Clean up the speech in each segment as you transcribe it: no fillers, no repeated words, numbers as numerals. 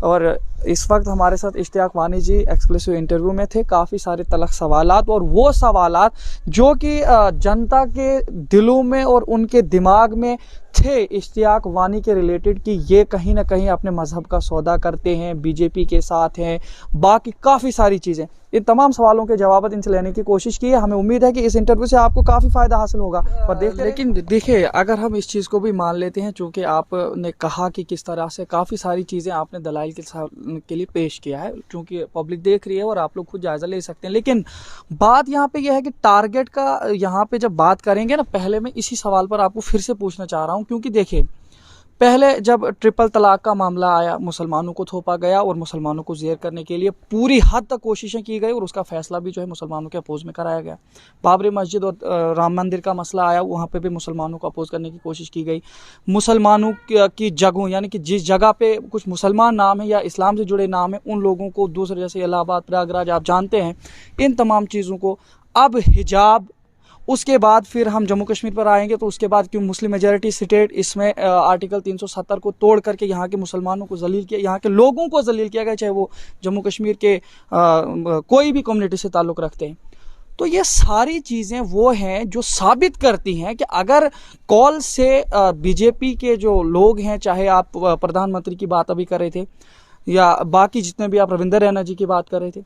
और इस वक्त हमारे साथ इश्तियाक वानी जी एक्सक्लूसिव इंटरव्यू में थे। काफ़ी सारे तलख सवालात, और वो सवालात जो कि जनता के दिलों में और उनके दिमाग में थे इश्तियाक वानी के रिलेटेड कि ये कहीं ना कहीं अपने मजहब का सौदा करते हैं, बीजेपी के साथ हैं, बाकी काफ़ी सारी चीज़ें। इन तमाम सवालों के जवाब इनसे लेने की कोशिश की है। हमें उम्मीद है कि इस इंटरव्यू से आपको काफ़ी फ़ायदा हासिल होगा। और लेकिन देखिए, अगर हम इस चीज़ को भी मान लेते हैं, चूँकि आपने कहा कि किस तरह से काफ़ी सारी चीज़ें आपने दलाइल के लिए पेश किया है, चूँकि पब्लिक देख रही है और आप लोग खुद जायज़ा ले सकते हैं। लेकिन बात यहाँ पे यह है कि टारगेट का यहाँ पे जब बात करेंगे ना, पहले मैं इसी सवाल पर आपको फिर से पूछना चाह रहा हूँ, क्योंकि देखिए, पहले जब ट्रिपल तलाक का मामला आया, मुसलमानों को थोपा गया और मुसलमानों को ज़ेर करने के लिए पूरी हद तक कोशिशें की गई, और उसका फैसला भी जो है मुसलमानों के अपोज में कराया गया। बाबरी मस्जिद और राम मंदिर का मसला आया, वहाँ पे भी मुसलमानों को अपोज करने की कोशिश की गई। मुसलमानों की जगहों, यानी कि जिस जगह पे कुछ मुसलमान नाम है या इस्लाम से जुड़े नाम है, उन लोगों को दूसरे, जैसे इलाहाबाद, प्रयागराज, आप जानते हैं, इन तमाम चीज़ों को, अब हिजाब, उसके बाद फिर हम जम्मू कश्मीर पर आएंगे तो उसके बाद क्यों मुस्लिम मेजॉरिटी स्टेट, इसमें आर्टिकल 370 को तोड़ करके यहाँ के मुसलमानों को जलील किया, यहाँ के लोगों को जलील किया गया, चाहे वो जम्मू कश्मीर के कोई भी कम्युनिटी से ताल्लुक़ रखते हैं। तो ये सारी चीज़ें वो हैं जो साबित करती हैं कि अगर कॉल से बीजेपी के जो लोग हैं, चाहे आप प्रधानमंत्री की बात अभी कर रहे थे या बाकी जितने भी आप रविंदर रैना जी की बात कर रहे थे,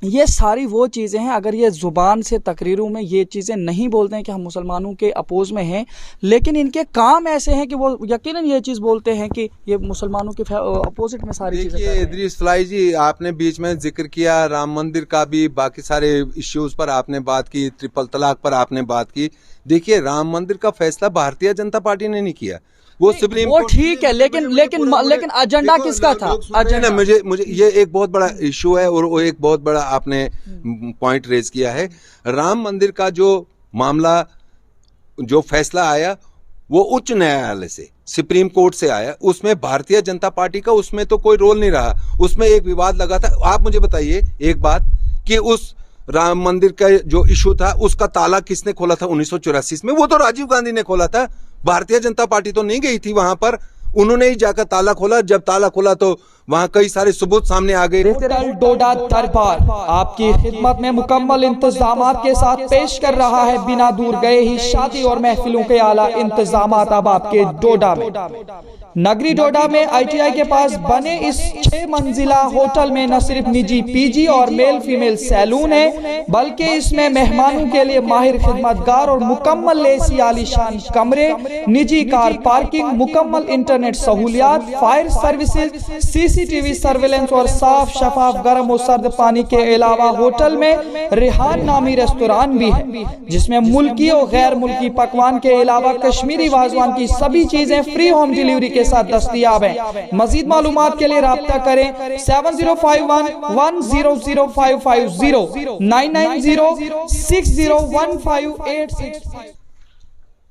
ये सारी वो चीज़ें हैं, अगर ये ज़ुबान से तकरीरों में ये चीज़ें नहीं बोलते हैं कि हम मुसलमानों के अपोज में हैं, लेकिन इनके काम ऐसे हैं कि वो यकीनन ये चीज़ बोलते हैं कि ये मुसलमानों के अपोजिट में सारी चीज़ें। देखिए इदरीस फलाई जी, आपने बीच में जिक्र किया राम मंदिर का भी, बाकी सारे इश्यूज़ पर आपने बात की, ट्रिपल तलाक पर आपने बात की। देखिए, राम मंदिर का फैसला भारतीय जनता पार्टी ने नहीं किया, वो सुप्रीम कोर्ट, ठीक है, लेकिन एजेंडा किसका था? एजेंडा मुझे ये एक बहुत बड़ा इशू है, और वो एक बहुत बड़ा आपने पॉइंट रेज किया है। राम मंदिर का जो मामला, जो फैसला आया, वो उच्च न्यायालय से, सुप्रीम कोर्ट से आया, उसमें भारतीय जनता पार्टी का उसमें तो कोई रोल नहीं रहा। उसमें एक विवाद लगा था। आप मुझे बताइए एक बात, कि उस राम मंदिर का जो इशू था, उसका ताला किसने खोला था 1984 में? वो तो राजीव गांधी ने खोला था, भारतीय जनता पार्टी तो नहीं गई थी वहां पर, उन्होंने ही जाकर ताला खोला। जब ताला खोला तो वहां कई सारे सबूत सामने आ गए। होटल डोडा दरबार आपकी खिदमत में मुकम्मल इंतजामात के साथ पेश कर रहा है, बिना दूर गए ही शादी और महफिलों के आला इंतजामात अब आपके डोडा में। नगरी डोडा में ITI के पास बने इस 6 मंजिला होटल में न सिर्फ निजी PG और मेल फीमेल सैलून है, बल्कि इसमें मेहमानों के लिए माहिर खिदमतगार और मुकम्मल लेसी आलीशान कमरे, निजी कार पार्किंग, मुकम्मल इंटरनेट सहूलियात, फायर सर्विसेज, CCTV सर्वेलेंस और साफ शफाफ गर्म और सर्द पानी के अलावा होटल में रेहान नामी रेस्तोरां भी है, जिसमें मुल्की और गैर मुल्की पकवान के अलावा कश्मीरी वाजवान की सभी चीजें फ्री होम डिलीवरी के साथ दस्तयाब है। मजीद मालूमात के लिए राब्ता करें 7051100550 9906015865।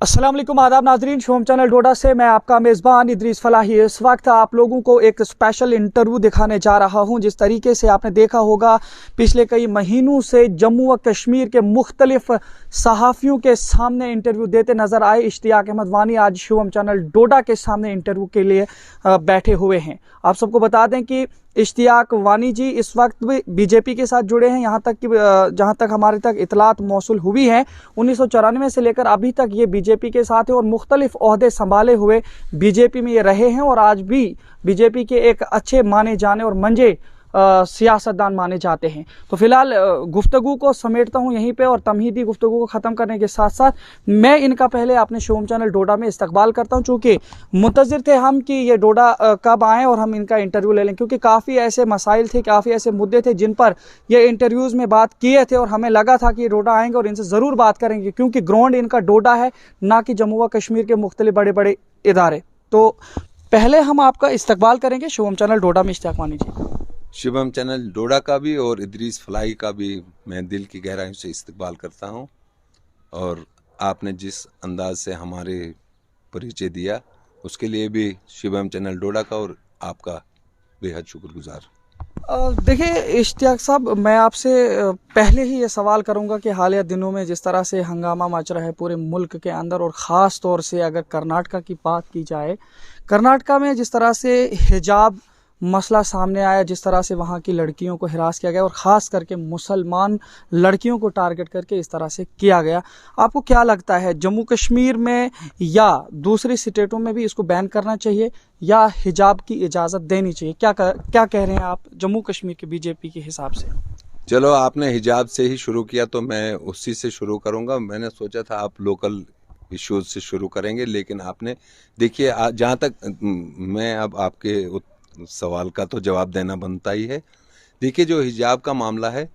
अस्सलाम वालेकुम, आदाब नाजरीन, शोम चैनल डोडा से मैं आपका मेज़बान इदरीस फलाही। इस वक्त आप लोगों को एक स्पेशल इंटरव्यू दिखाने जा रहा हूं। जिस तरीके से आपने देखा होगा पिछले कई महीनों से जम्मू व कश्मीर के मुख्तलिफ सहाफ़ियों के सामने इंटरव्यू देते नज़र आए, इश्तियाक अहमद वानी आज शोम चैनल डोडा के सामने इंटरव्यू के लिए बैठे हुए हैं। आप सबको बता दें कि इश्तियाक वानी जी इस वक्त भी बीजेपी के साथ जुड़े हैं। यहाँ तक कि जहाँ तक हमारे तक इतलात मौसूल हुई है, 1994 से लेकर अभी तक ये बीजेपी के साथ है और मुख्तलिफ ओहदे संभाले हुए बीजेपी में ये रहे हैं, और आज भी बीजेपी के एक अच्छे माने जाने और मंजे सियासतदान माने जाते हैं। तो फिलहाल गुफ्तगू को समेटता हूं यहीं पे, और तमहीदी गुफ्तगू को ख़त्म करने के साथ साथ मैं इनका पहले अपने शोम चैनल डोडा में इस्तकबाल करता हूं, चूँकि मुंतज़िर थे हम कि ये डोडा कब आएँ और हम इनका इंटरव्यू ले लें, क्योंकि काफ़ी ऐसे मसाइल थे, काफ़ी ऐसे मुद्दे थे जिन पर ये इंटरव्यूज़ में बात किए थे, और हमें लगा था कि ये डोडा आएँगे और इनसे ज़रूर बात करेंगे, क्योंकि ग्राउंड इनका डोडा है, ना कि जम्मू व कश्मीर के मुख्तलिफ बड़े बड़े इदारे। तो पहले हम आपका इस्तकबाल करेंगे शोम चैनल डोडा में इश्तियाक वानी जी। शुभम चैनल डोडा का भी और इदरीस फलाई का भी मैं दिल की गहराइयों से इस्तकबाल करता हूं, और आपने जिस अंदाज से हमारे परिचय दिया उसके लिए भी शुभम चैनल डोडा का और आपका बेहद शुक्रगुजार। देखिए इश्तियाक साहब, मैं आपसे पहले ही ये सवाल करूंगा कि हालिया दिनों में जिस तरह से हंगामा मच रहा है पूरे मुल्क के अंदर, और ख़ास तौर से अगर कर्नाटका की बात की जाए, कर्नाटका में जिस तरह से हिजाब मसला सामने आया, जिस तरह से वहाँ की लड़कियों को हिरास किया गया और ख़ास करके मुसलमान लड़कियों को टारगेट करके इस तरह से किया गया, आपको क्या लगता है जम्मू कश्मीर में या दूसरी स्टेटों में भी इसको बैन करना चाहिए या हिजाब की इजाज़त देनी चाहिए? क्या कह रहे हैं आप जम्मू कश्मीर के बीजेपी के हिसाब से? चलो, आपने हिजाब से ही शुरू किया तो मैं उसी से शुरू करूंगा। मैंने सोचा था आप लोकल इश्यूज से शुरू करेंगे, लेकिन आपने देखिए, जहाँ तक मैं अब आपके सवाल का तो जवाब देना बनता ही है। देखिए, जो हिजाब का मामला है,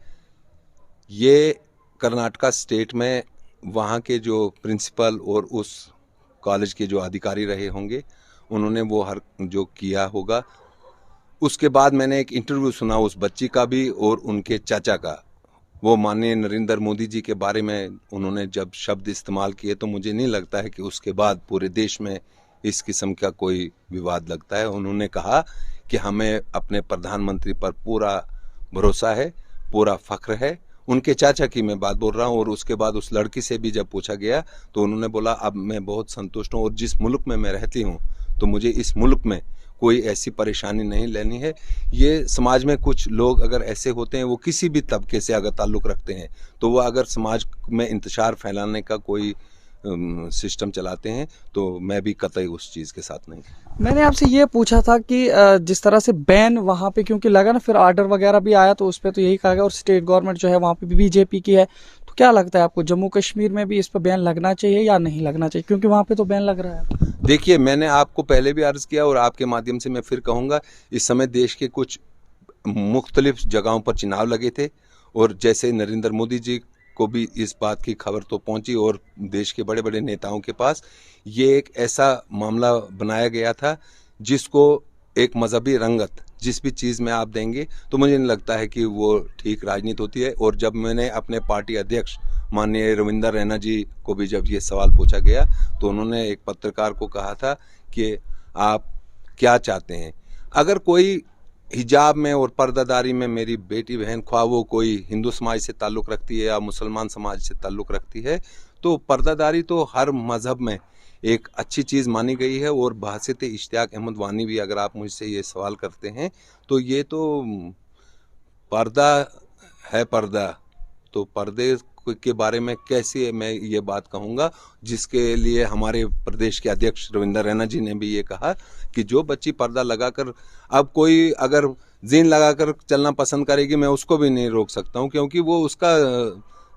ये कर्नाटका स्टेट में वहाँ के जो प्रिंसिपल और उस कॉलेज के जो अधिकारी रहे होंगे, उन्होंने वो हर जो किया होगा। उसके बाद मैंने एक इंटरव्यू सुना उस बच्ची का भी और उनके चाचा का। वो माननीय नरेंद्र मोदी जी के बारे में उन्होंने जब शब्द इस्तेमाल किए, तो मुझे नहीं लगता है कि उसके बाद पूरे देश में इस किस्म का कोई विवाद लगता है। उन्होंने कहा कि हमें अपने प्रधानमंत्री पर पूरा भरोसा है, पूरा फख्र है। उनके चाचा की मैं बात बोल रहा हूँ। और उसके बाद उस लड़की से भी जब पूछा गया तो उन्होंने बोला, अब मैं बहुत संतुष्ट हूँ और जिस मुल्क में मैं रहती हूँ तो मुझे इस मुल्क में कोई ऐसी परेशानी नहीं लेनी है। ये समाज में कुछ लोग अगर ऐसे होते हैं, वो किसी भी तबके से अगर ताल्लुक़ रखते हैं, तो वो अगर समाज में इंतशार फैलाने का कोई सिस्टम चलाते हैं, तो मैं भी कतई उस चीज़ के साथ नहीं। मैंने आपसे ये पूछा था कि जिस तरह से बैन वहाँ पे क्योंकि लगा ना, फिर आर्डर वगैरह भी आया तो उस पर तो यही कहा गया, और स्टेट गवर्नमेंट जो है वहाँ पे भी बीजेपी की है, तो क्या लगता है आपको जम्मू कश्मीर में भी इस पर बैन लगना चाहिए या नहीं लगना चाहिए? क्योंकि वहाँ पे तो बैन लग रहा है। देखिए, मैंने आपको पहले भी अर्ज़ किया और आपके माध्यम से मैं फिर कहूँगा, इस समय देश के कुछ मुख्तलिफ जगहों पर चुनाव लगे थे और जैसे नरेंद्र मोदी जी को भी इस बात की खबर तो पहुंची और देश के बड़े बड़े नेताओं के पास, ये एक ऐसा मामला बनाया गया था जिसको एक मजहबी रंगत जिस भी चीज़ में आप देंगे, तो मुझे नहीं लगता है कि वो ठीक राजनीति होती है। और जब मैंने अपने पार्टी अध्यक्ष माननीय रविंदर रैना जी को भी जब ये सवाल पूछा गया, तो उन्होंने एक पत्रकार को कहा था कि आप क्या चाहते हैं। अगर कोई हिजाब में और पर्दादारी में मेरी बेटी बहन, ख्वाह वो कोई हिंदू समाज से ताल्लुक़ रखती है या मुसलमान समाज से ताल्लुक़ रखती है, तो पर्दादारी तो हर मज़हब में एक अच्छी चीज़ मानी गई है। और बहसीत इश्तियाक अहमद वानी भी अगर आप मुझसे ये सवाल करते हैं, तो ये तो पर्दा है, पर्दा तो पर्दे के बारे में कैसे मैं ये बात कहूँगा, जिसके लिए हमारे प्रदेश के अध्यक्ष रविंदर रैना जी ने भी ये कहा कि जो बच्ची पर्दा लगाकर, अब कोई अगर जीन लगाकर चलना पसंद करेगी, मैं उसको भी नहीं रोक सकता हूँ, क्योंकि वो उसका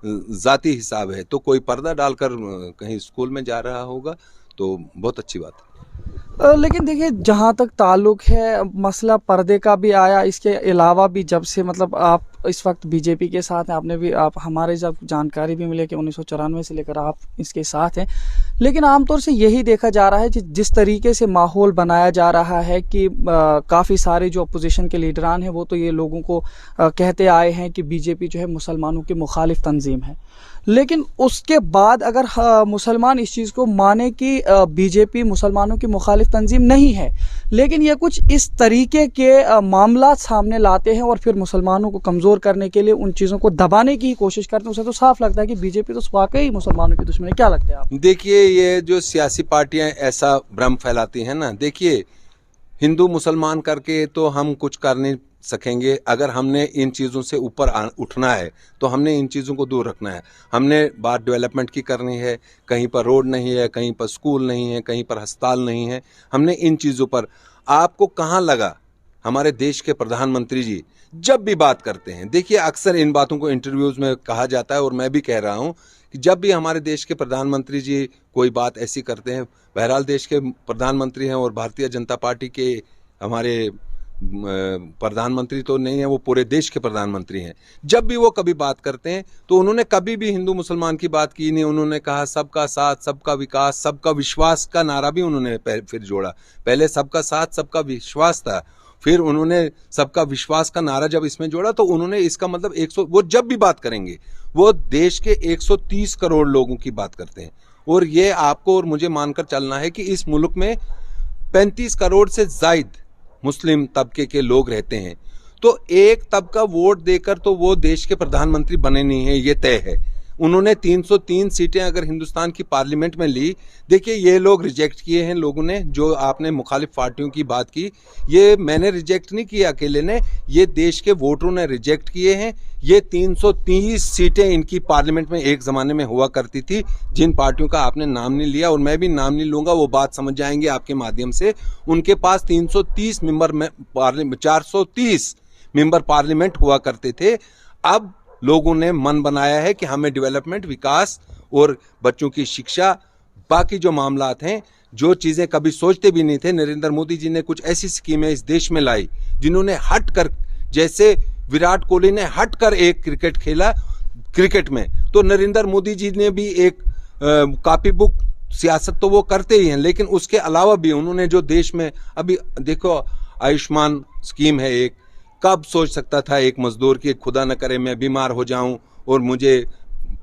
ज़ाती हिसाब है। तो कोई पर्दा डालकर कहीं स्कूल में जा रहा होगा तो बहुत अच्छी बात है। लेकिन देखिए, जहाँ तक ताल्लुक है मसला पर्दे का भी आया, इसके अलावा भी जब से मतलब आप इस वक्त बीजेपी के साथ हैं, आपने भी आप हमारे जब जानकारी भी मिले कि 1994 से लेकर आप इसके साथ हैं, लेकिन आमतौर से यही देखा जा रहा है जिस तरीके से माहौल बनाया जा रहा है कि काफ़ी सारे जो अपोजिशन के लीडरान हैं वो तो ये लोगों को कहते आए हैं कि बीजेपी जो है मुसलमानों के मुखालिफ तंजीम है। लेकिन उसके बाद अगर मुसलमान इस चीज़ को माने कि बीजेपी मुसलमानों की मुखालिफ तंजीम नहीं है, लेकिन ये कुछ इस तरीके के मामला सामने लाते हैं और फिर मुसलमानों को कमज़ोर करने के लिए उन चीज़ों को दबाने की कोशिश करते हैं, उसे तो साफ लगता है कि बीजेपी तो वाकई मुसलमानों की दुश्मन है। क्या लगता है आप? देखिए, ये जो सियासी पार्टियां ऐसा भ्रम फैलाती हैं ना, देखिए, हिंदू मुसलमान करके तो हम कुछ कर नहीं सकेंगे। अगर हमने इन चीज़ों से ऊपर उठना है तो हमने इन चीज़ों को दूर रखना है। हमने बात डेवलपमेंट की करनी है, कहीं पर रोड नहीं है, कहीं पर स्कूल नहीं है, कहीं पर अस्पताल नहीं है, हमने इन चीज़ों पर। आपको कहाँ लगा हमारे देश के प्रधानमंत्री जी जब भी बात करते हैं, देखिए अक्सर इन बातों को इंटरव्यूज़ में कहा जाता है और मैं भी कह रहा हूँ कि जब भी हमारे देश के प्रधानमंत्री जी कोई बात ऐसी करते हैं, बहरहाल देश के प्रधानमंत्री हैं और भारतीय जनता पार्टी के हमारे प्रधानमंत्री तो नहीं है, वो पूरे देश के प्रधानमंत्री हैं। जब भी वो कभी बात करते हैं तो उन्होंने कभी भी हिंदू मुसलमान की बात की नहीं। उन्होंने कहा सबका साथ, सबका विकास, सबका विश्वास का नारा भी उन्होंने फिर जोड़ा। पहले सबका साथ, सबका विश्वास था, फिर उन्होंने सबका विश्वास का नारा जब इसमें जोड़ा तो उन्होंने इसका मतलब 100, वो जब भी बात करेंगे वो देश के 130 करोड़ लोगों की बात करते हैं। और ये आपको और मुझे मानकर चलना है कि इस मुल्क में 35 करोड़ से जायद मुस्लिम तबके के लोग रहते हैं। तो एक तबका वोट देकर तो वो देश के प्रधानमंत्री बने नहीं है, ये तय है। उन्होंने 303 सीटें अगर हिंदुस्तान की पार्लियामेंट में ली, देखिए ये लोग रिजेक्ट किए हैं लोगों ने, जो आपने मुखालिफ पार्टियों की बात की, ये मैंने रिजेक्ट नहीं किया अकेले ने, ये देश के वोटरों ने रिजेक्ट किए हैं। ये 330 सीटें इनकी पार्लियामेंट में एक जमाने में हुआ करती थी, जिन पार्टियों का आपने नाम नहीं लिया और मैं भी नाम नहीं लूंगा, वो बात समझ जाएंगे आपके माध्यम से। उनके पास 330 मेंबर में पार्लियामेंट 430 मेंबर पार्लियामेंट हुआ करते थे। अब लोगों ने मन बनाया है कि हमें डेवलपमेंट, विकास और बच्चों की शिक्षा, बाकी जो मामलात हैं, जो चीजें कभी सोचते भी नहीं थे, नरेंद्र मोदी जी ने कुछ ऐसी स्कीमें इस देश में लाई जिन्होंने हट कर, जैसे विराट कोहली ने हट कर एक क्रिकेट खेला क्रिकेट में, तो नरेंद्र मोदी जी ने भी एक कॉपी बुक सियासत तो वो करते ही हैं, लेकिन उसके अलावा भी उन्होंने जो देश में अभी देखो आयुष्मान स्कीम है एक, कब सोच सकता था एक मजदूर की खुदा न करे मैं बीमार हो जाऊं और मुझे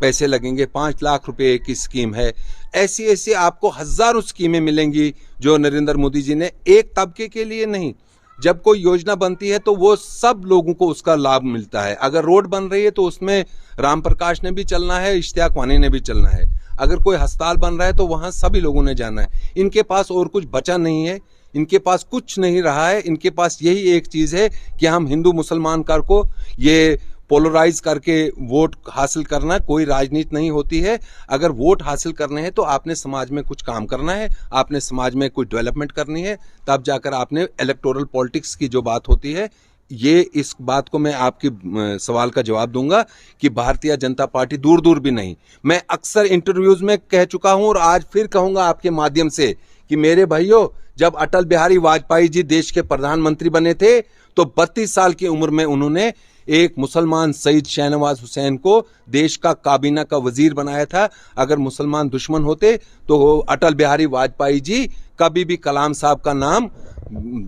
पैसे लगेंगे, 5 लाख रुपए की स्कीम है। ऐसी ऐसी आपको हजारों स्कीमें मिलेंगी जो नरेंद्र मोदी जी ने, एक तबके के लिए नहीं, जब कोई योजना बनती है तो वो सब लोगों को उसका लाभ मिलता है। अगर रोड बन रही है तो उसमें राम प्रकाश ने भी चलना है, इश्तियाक वानी ने भी चलना है। अगर कोई अस्पताल बन रहा है तो वहां सभी लोगों ने जाना है। इनके पास और कुछ बचा नहीं है, इनके पास कुछ नहीं रहा है। इनके पास यही एक चीज है कि हम हिंदू मुसलमान कर को ये पोलराइज करके वोट हासिल करना, कोई राजनीति नहीं होती है। अगर वोट हासिल करने हैं तो आपने समाज में कुछ काम करना है, आपने समाज में कुछ डेवलपमेंट करनी है, तब जाकर आपने इलेक्टोरल पॉलिटिक्स की जो बात होती है, ये इस बात को मैं आपकी सवाल का जवाब दूंगा कि भारतीय जनता पार्टी दूर दूर भी नहीं। मैं अक्सर इंटरव्यूज में कह चुका हूं और आज फिर कहूंगा आपके माध्यम से कि मेरे भाइयों, जब अटल बिहारी वाजपेयी जी देश के प्रधानमंत्री बने थे तो 32 साल की उम्र में उन्होंने एक मुसलमान शहीद शाहनवाज हुसैन को देश का काबीना का वजीर बनाया था। अगर मुसलमान दुश्मन होते तो अटल बिहारी वाजपेयी जी कभी भी कलाम साहब का नाम,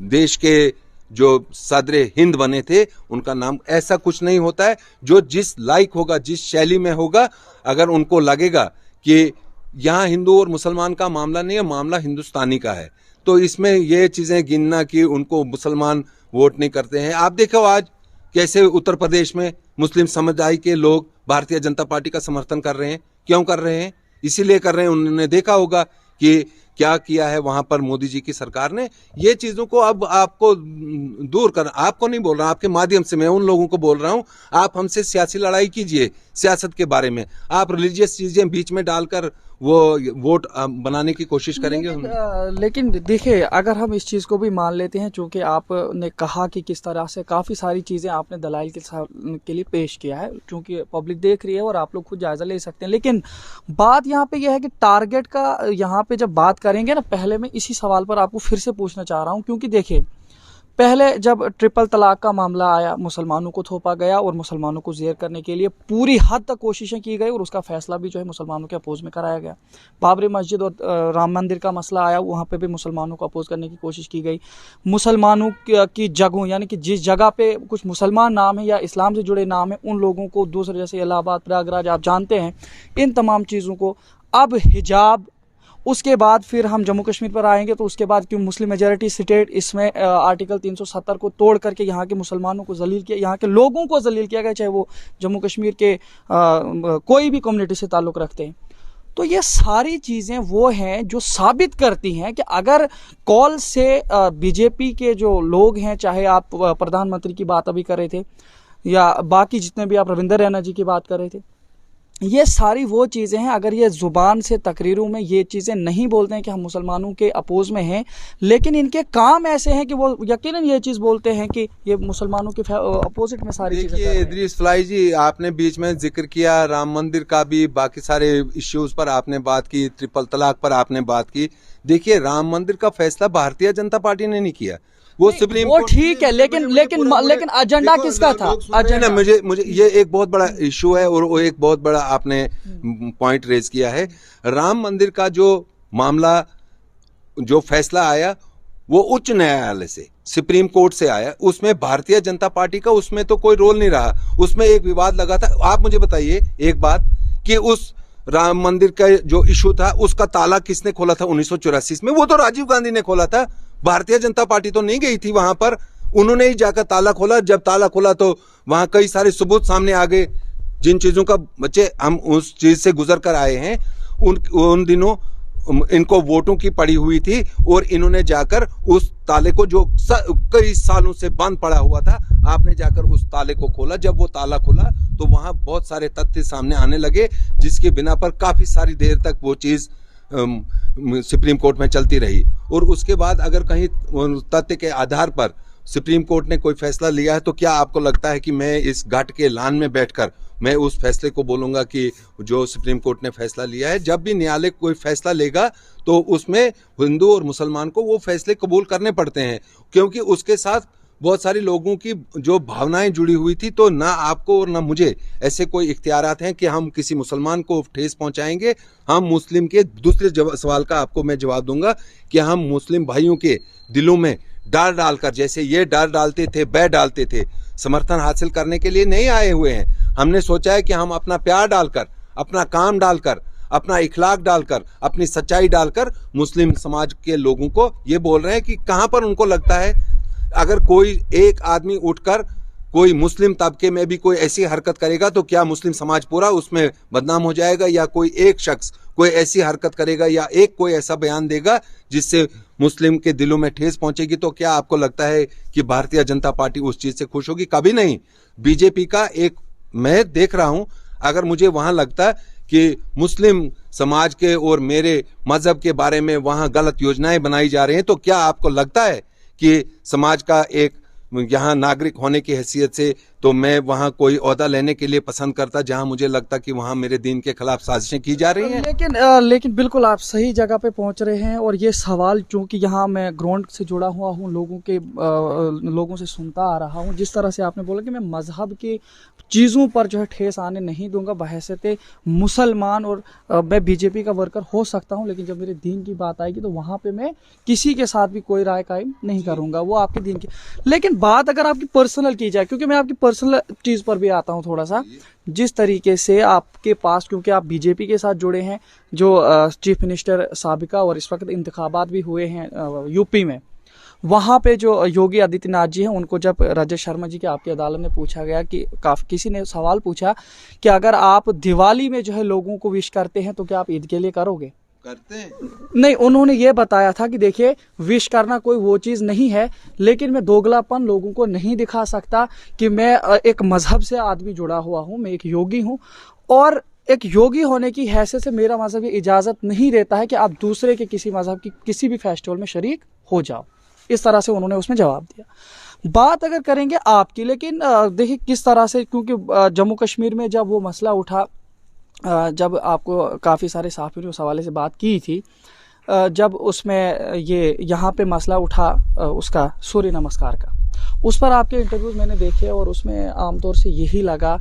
देश के जो सदरे हिंद बने थे उनका नाम, ऐसा कुछ नहीं होता है। जो जिस लायक होगा, जिस शैली में होगा, अगर उनको लगेगा कि यहाँ हिंदू और मुसलमान का मामला नहीं है, मामला हिंदुस्तानी का है, तो इसमें ये चीजें गिनना कि उनको मुसलमान वोट नहीं करते हैं। आप देखो आज कैसे उत्तर प्रदेश में मुस्लिम समुदाय के लोग भारतीय जनता पार्टी का समर्थन कर रहे हैं। क्यों कर रहे हैं? इसीलिए कर रहे हैं, उन्होंने देखा होगा कि क्या किया है वहां पर मोदी जी की सरकार ने। ये चीजों को अब आपको दूर कर, आपको नहीं बोल रहा, आपके माध्यम से मैं उन लोगों को बोल रहा हूं, आप हमसे सियासी लड़ाई कीजिए सियासत के बारे में। आप रिलीजियस चीजें बीच में डालकर वो वोट बनाने की कोशिश करेंगे। लेकिन देखिए, अगर हम इस चीज़ को भी मान लेते हैं, चूंकि आपने कहा कि किस तरह से काफ़ी सारी चीज़ें आपने दलाइल के लिए पेश किया है, चूंकि पब्लिक देख रही है और आप लोग खुद जायज़ा ले सकते हैं। लेकिन बात यहाँ पे यह है कि टारगेट का यहाँ पे जब बात करेंगे ना, पहले मैं इसी सवाल पर आपको फिर से पूछना चाह रहा हूँ, क्योंकि देखिए पहले जब ट्रिपल तलाक का मामला आया, मुसलमानों को थोपा गया और मुसलमानों को ज़ेर करने के लिए पूरी हद तक कोशिशें की गई और उसका फैसला भी जो है मुसलमानों के अपोज में कराया गया। बाबरी मस्जिद और राम मंदिर का मसला आया, वहाँ पे भी मुसलमानों को अपोज करने की कोशिश की गई। मुसलमानों की जगहों, यानी कि जिस जगह पे कुछ मुसलमान नाम है या इस्लाम से जुड़े नाम है, उन लोगों को दूसरे, जैसे इलाहाबाद, प्रयागराज, आप जानते हैं, इन तमाम चीज़ों को, अब हिजाब, उसके बाद फिर हम जम्मू कश्मीर पर आएंगे तो उसके बाद क्यों मुस्लिम मेजॉरिटी स्टेट, इसमें आर्टिकल 370 को तोड़ करके यहाँ के मुसलमानों को जलील किया, यहाँ के लोगों को जलील किया गया, चाहे वो जम्मू कश्मीर के कोई भी कम्युनिटी से ताल्लुक़ रखते हैं। तो ये सारी चीज़ें वो हैं जो साबित करती हैं कि अगर कॉल से बीजेपी के जो लोग हैं, चाहे आप प्रधानमंत्री की बात अभी कर रहे थे या बाकी जितने भी, आप रविंदर रैना जी की बात कर रहे थे, ये सारी वो चीज़ें हैं, अगर ये ज़ुबान से तकरीरों में ये चीज़ें नहीं बोलते हैं कि हम मुसलमानों के अपोज में हैं, लेकिन इनके काम ऐसे हैं कि वो यकीनन ये चीज़ बोलते हैं कि ये मुसलमानों के अपोजिट में सारी चीज़ें। देखिए इदरीस फलाई जी, आपने बीच में जिक्र किया राम मंदिर का भी, बाकी सारे इश्यूज पर आपने बात की, ट्रिपल तलाक पर आपने बात की। देखिए राम मंदिर का फैसला भारतीय जनता पार्टी ने नहीं किया, वो सुप्रीम कोर्ट, ठीक है, लेकिन एजेंडा किसका था? एजेंडा मुझे ये एक बहुत बड़ा इशू है और वो एक बहुत बड़ा आपने पॉइंट रेज किया है। राम मंदिर का जो मामला, जो फैसला आया वो उच्च न्यायालय से, सुप्रीम कोर्ट से आया, उसमें भारतीय जनता पार्टी का उसमें तो कोई रोल नहीं रहा। उसमें एक विवाद लगा था। आप मुझे बताइए एक बात कि उस राम मंदिर का जो इशू था उसका ताला किसने खोला था 1984 में? वो तो राजीव गांधी ने खोला था, भारतीय जनता पार्टी तो नहीं गई थी वहां पर, उन्होंने ही जाकर ताला खोला। जब ताला खोला तो वहां कई सारे सबूत सामने आ गए, जिन चीजों का बच्चे हम उस चीज से गुजर कर आए हैं, उन दिनों इनको वोटों की पड़ी हुई थी और इन्होंने जाकर उस ताले को जो कई सालों से बंद पड़ा हुआ था, आपने जाकर उस ताले को खोला। जब वो ताला खुला तो वहां बहुत सारे तथ्य सामने आने लगे, जिसके बिना पर काफी सारी देर तक वो चीज सुप्रीम कोर्ट में चलती रही। और उसके बाद अगर कहीं तथ्य के आधार पर सुप्रीम कोर्ट ने कोई फैसला लिया है, तो क्या आपको लगता है कि मैं इस घाट के लान में बैठकर मैं उस फैसले को बोलूंगा कि जो सुप्रीम कोर्ट ने फैसला लिया है? जब भी न्यायालय कोई फैसला लेगा तो उसमें हिंदू और मुसलमान को वो फैसले कबूल करने पड़ते हैं, क्योंकि उसके साथ बहुत सारे लोगों की जो भावनाएं जुड़ी हुई थी। तो ना आपको और ना मुझे ऐसे कोई इख्तियारात हैं कि हम किसी मुसलमान को ठेस पहुंचाएंगे। हम मुस्लिम के दूसरे सवाल का आपको मैं जवाब दूंगा कि हम मुस्लिम भाइयों के दिलों में डर डालकर, जैसे ये डर डालते थे, बैर डालते थे, समर्थन हासिल करने के लिए नहीं आए हुए हैं। हमने सोचा है कि हम अपना प्यार डालकर, अपना काम डालकर, अपना इखलाक डालकर, अपनी सच्चाई डालकर मुस्लिम समाज के लोगों को ये बोल रहे हैं कि कहां पर उनको लगता है अगर कोई एक आदमी उठकर कोई मुस्लिम तबके में भी कोई ऐसी हरकत करेगा तो क्या मुस्लिम समाज पूरा उसमें बदनाम हो जाएगा, या कोई एक शख्स कोई ऐसी हरकत करेगा या एक कोई ऐसा बयान देगा जिससे मुस्लिम के दिलों में ठेस पहुंचेगी, तो क्या आपको लगता है कि भारतीय जनता पार्टी उस चीज से खुश होगी? कभी नहीं। बीजेपी का एक मैं देख रहा हूं, अगर मुझे वहां लगता कि मुस्लिम समाज के और मेरे मजहब के बारे में वहां गलत योजनाएं बनाई जा रही हैं, तो क्या आपको लगता है कि समाज का एक यहाँ नागरिक होने की हैसियत से तो मैं वहाँ कोई ओहदा लेने के लिए पसंद करता जहाँ मुझे लगता कि वहाँ मेरे दीन के खिलाफ साजिशें की जा रही हैं? लेकिन बिल्कुल आप सही जगह पे पहुँच रहे हैं। और ये सवाल चूंकि यहाँ मैं ग्राउंड से जुड़ा हुआ हूँ, लोगों से सुनता आ रहा हूँ, जिस तरह से आपने बोला कि मैं मजहब की चीज़ों पर जो है ठेस आने नहीं दूंगा बहैसियत मुसलमान, और मैं बीजेपी का वर्कर हो सकता हूं, लेकिन जब मेरे दीन की बात आएगी तो वहां पे मैं किसी के साथ भी कोई राय कायम नहीं करूंगा, वो आपके दीन की। लेकिन बात अगर आपकी पर्सनल की जाए, क्योंकि मैं आपकी पर्सनल चीज पर भी आता हूं थोड़ा सा, जिस तरीके से आपके पास, क्योंकि आप बीजेपी के साथ जुड़े हैं, जो चीफ मिनिस्टर साबिका और इस वक्त इंतखाबात भी हुए हैं यूपी में, वहाँ पे जो योगी आदित्यनाथ जी हैं, उनको जब रजत शर्मा जी के आपकी अदालत में पूछा गया कि किसी ने सवाल पूछा कि अगर आप दिवाली में जो है लोगों को विश करते हैं तो क्या आप ईद के लिए करोगे? करते हैं? नहीं, उन्होंने ये बताया था कि देखिए विश करना कोई वो चीज़ नहीं है, लेकिन मैं दोगलापन लोगों को नहीं दिखा सकता कि मैं एक मजहब से आदमी जुड़ा हुआ हूँ, मैं एक योगी हूँ, और एक योगी होने की हैसियत से मेरा मजहब ये इजाज़त नहीं देता है कि आप दूसरे के किसी मजहब की किसी भी फेस्टिवल में शरीक हो जाओ। इस तरह से उन्होंने उसमें जवाब दिया। बात अगर करेंगे आपकी, लेकिन देखिए किस तरह से, क्योंकि जम्मू कश्मीर में जब वो मसला उठा, जब आपको काफ़ी सारे साथियों ने उस हवाले से बात की थी, जब उसमें ये यहाँ पे मसला उठा उसका सूर्य नमस्कार का, उस पर आपके इंटरव्यूज मैंने देखे और उसमें आमतौर से यही लगा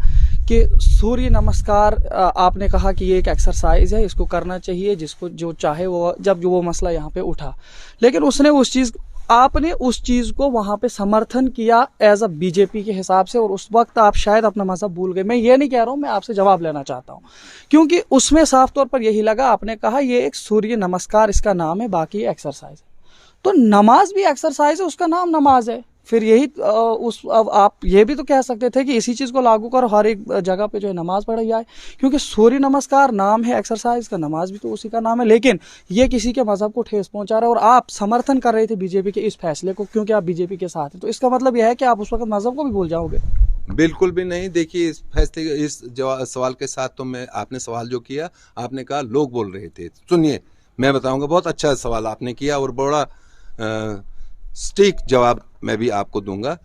कि सूर्य नमस्कार, आपने कहा कि ये एक एक्सरसाइज है, इसको करना चाहिए जिसको जो चाहे वो, जब वो मसला यहाँ पे उठा, लेकिन आपने उस चीज को वहां पे समर्थन किया एज अ बीजेपी के हिसाब से, और उस वक्त आप शायद अपना मजहब भूल गए। मैं ये नहीं कह रहा हूं, मैं आपसे जवाब लेना चाहता हूं, क्योंकि उसमें साफ तौर पर यही लगा, आपने कहा ये एक सूर्य नमस्कार इसका नाम है, बाकी एक्सरसाइज है। तो नमाज भी एक्सरसाइज है, उसका नाम नमाज है। फिर यही अब आप ये भी तो कह सकते थे कि इसी चीज को लागू करो, हर एक जगह पे जो है नमाज पढ़ाई जाए, क्योंकि सूर्य नमस्कार नाम है एक्सरसाइज का, नमाज भी तो उसी का नाम है। लेकिन ये किसी के मजहब को ठेस पहुंचा रहा है, और आप समर्थन कर रहे थे बीजेपी के इस फैसले को, क्योंकि आप बीजेपी के साथ हैं। तो इसका मतलब यह है कि आप उस वक्त मजहब को भी भूल जाओगे? बिल्कुल भी नहीं। देखिए, इस फैसले, इस सवाल के साथ तो मैं, आपने सवाल जो किया, आपने कहा लोग बोल रहे थे। सुनिए, मैं बताऊंगा, बहुत अच्छा सवाल आपने किया और बड़ा सटीक जवाब मैं भी आपको दूंगा।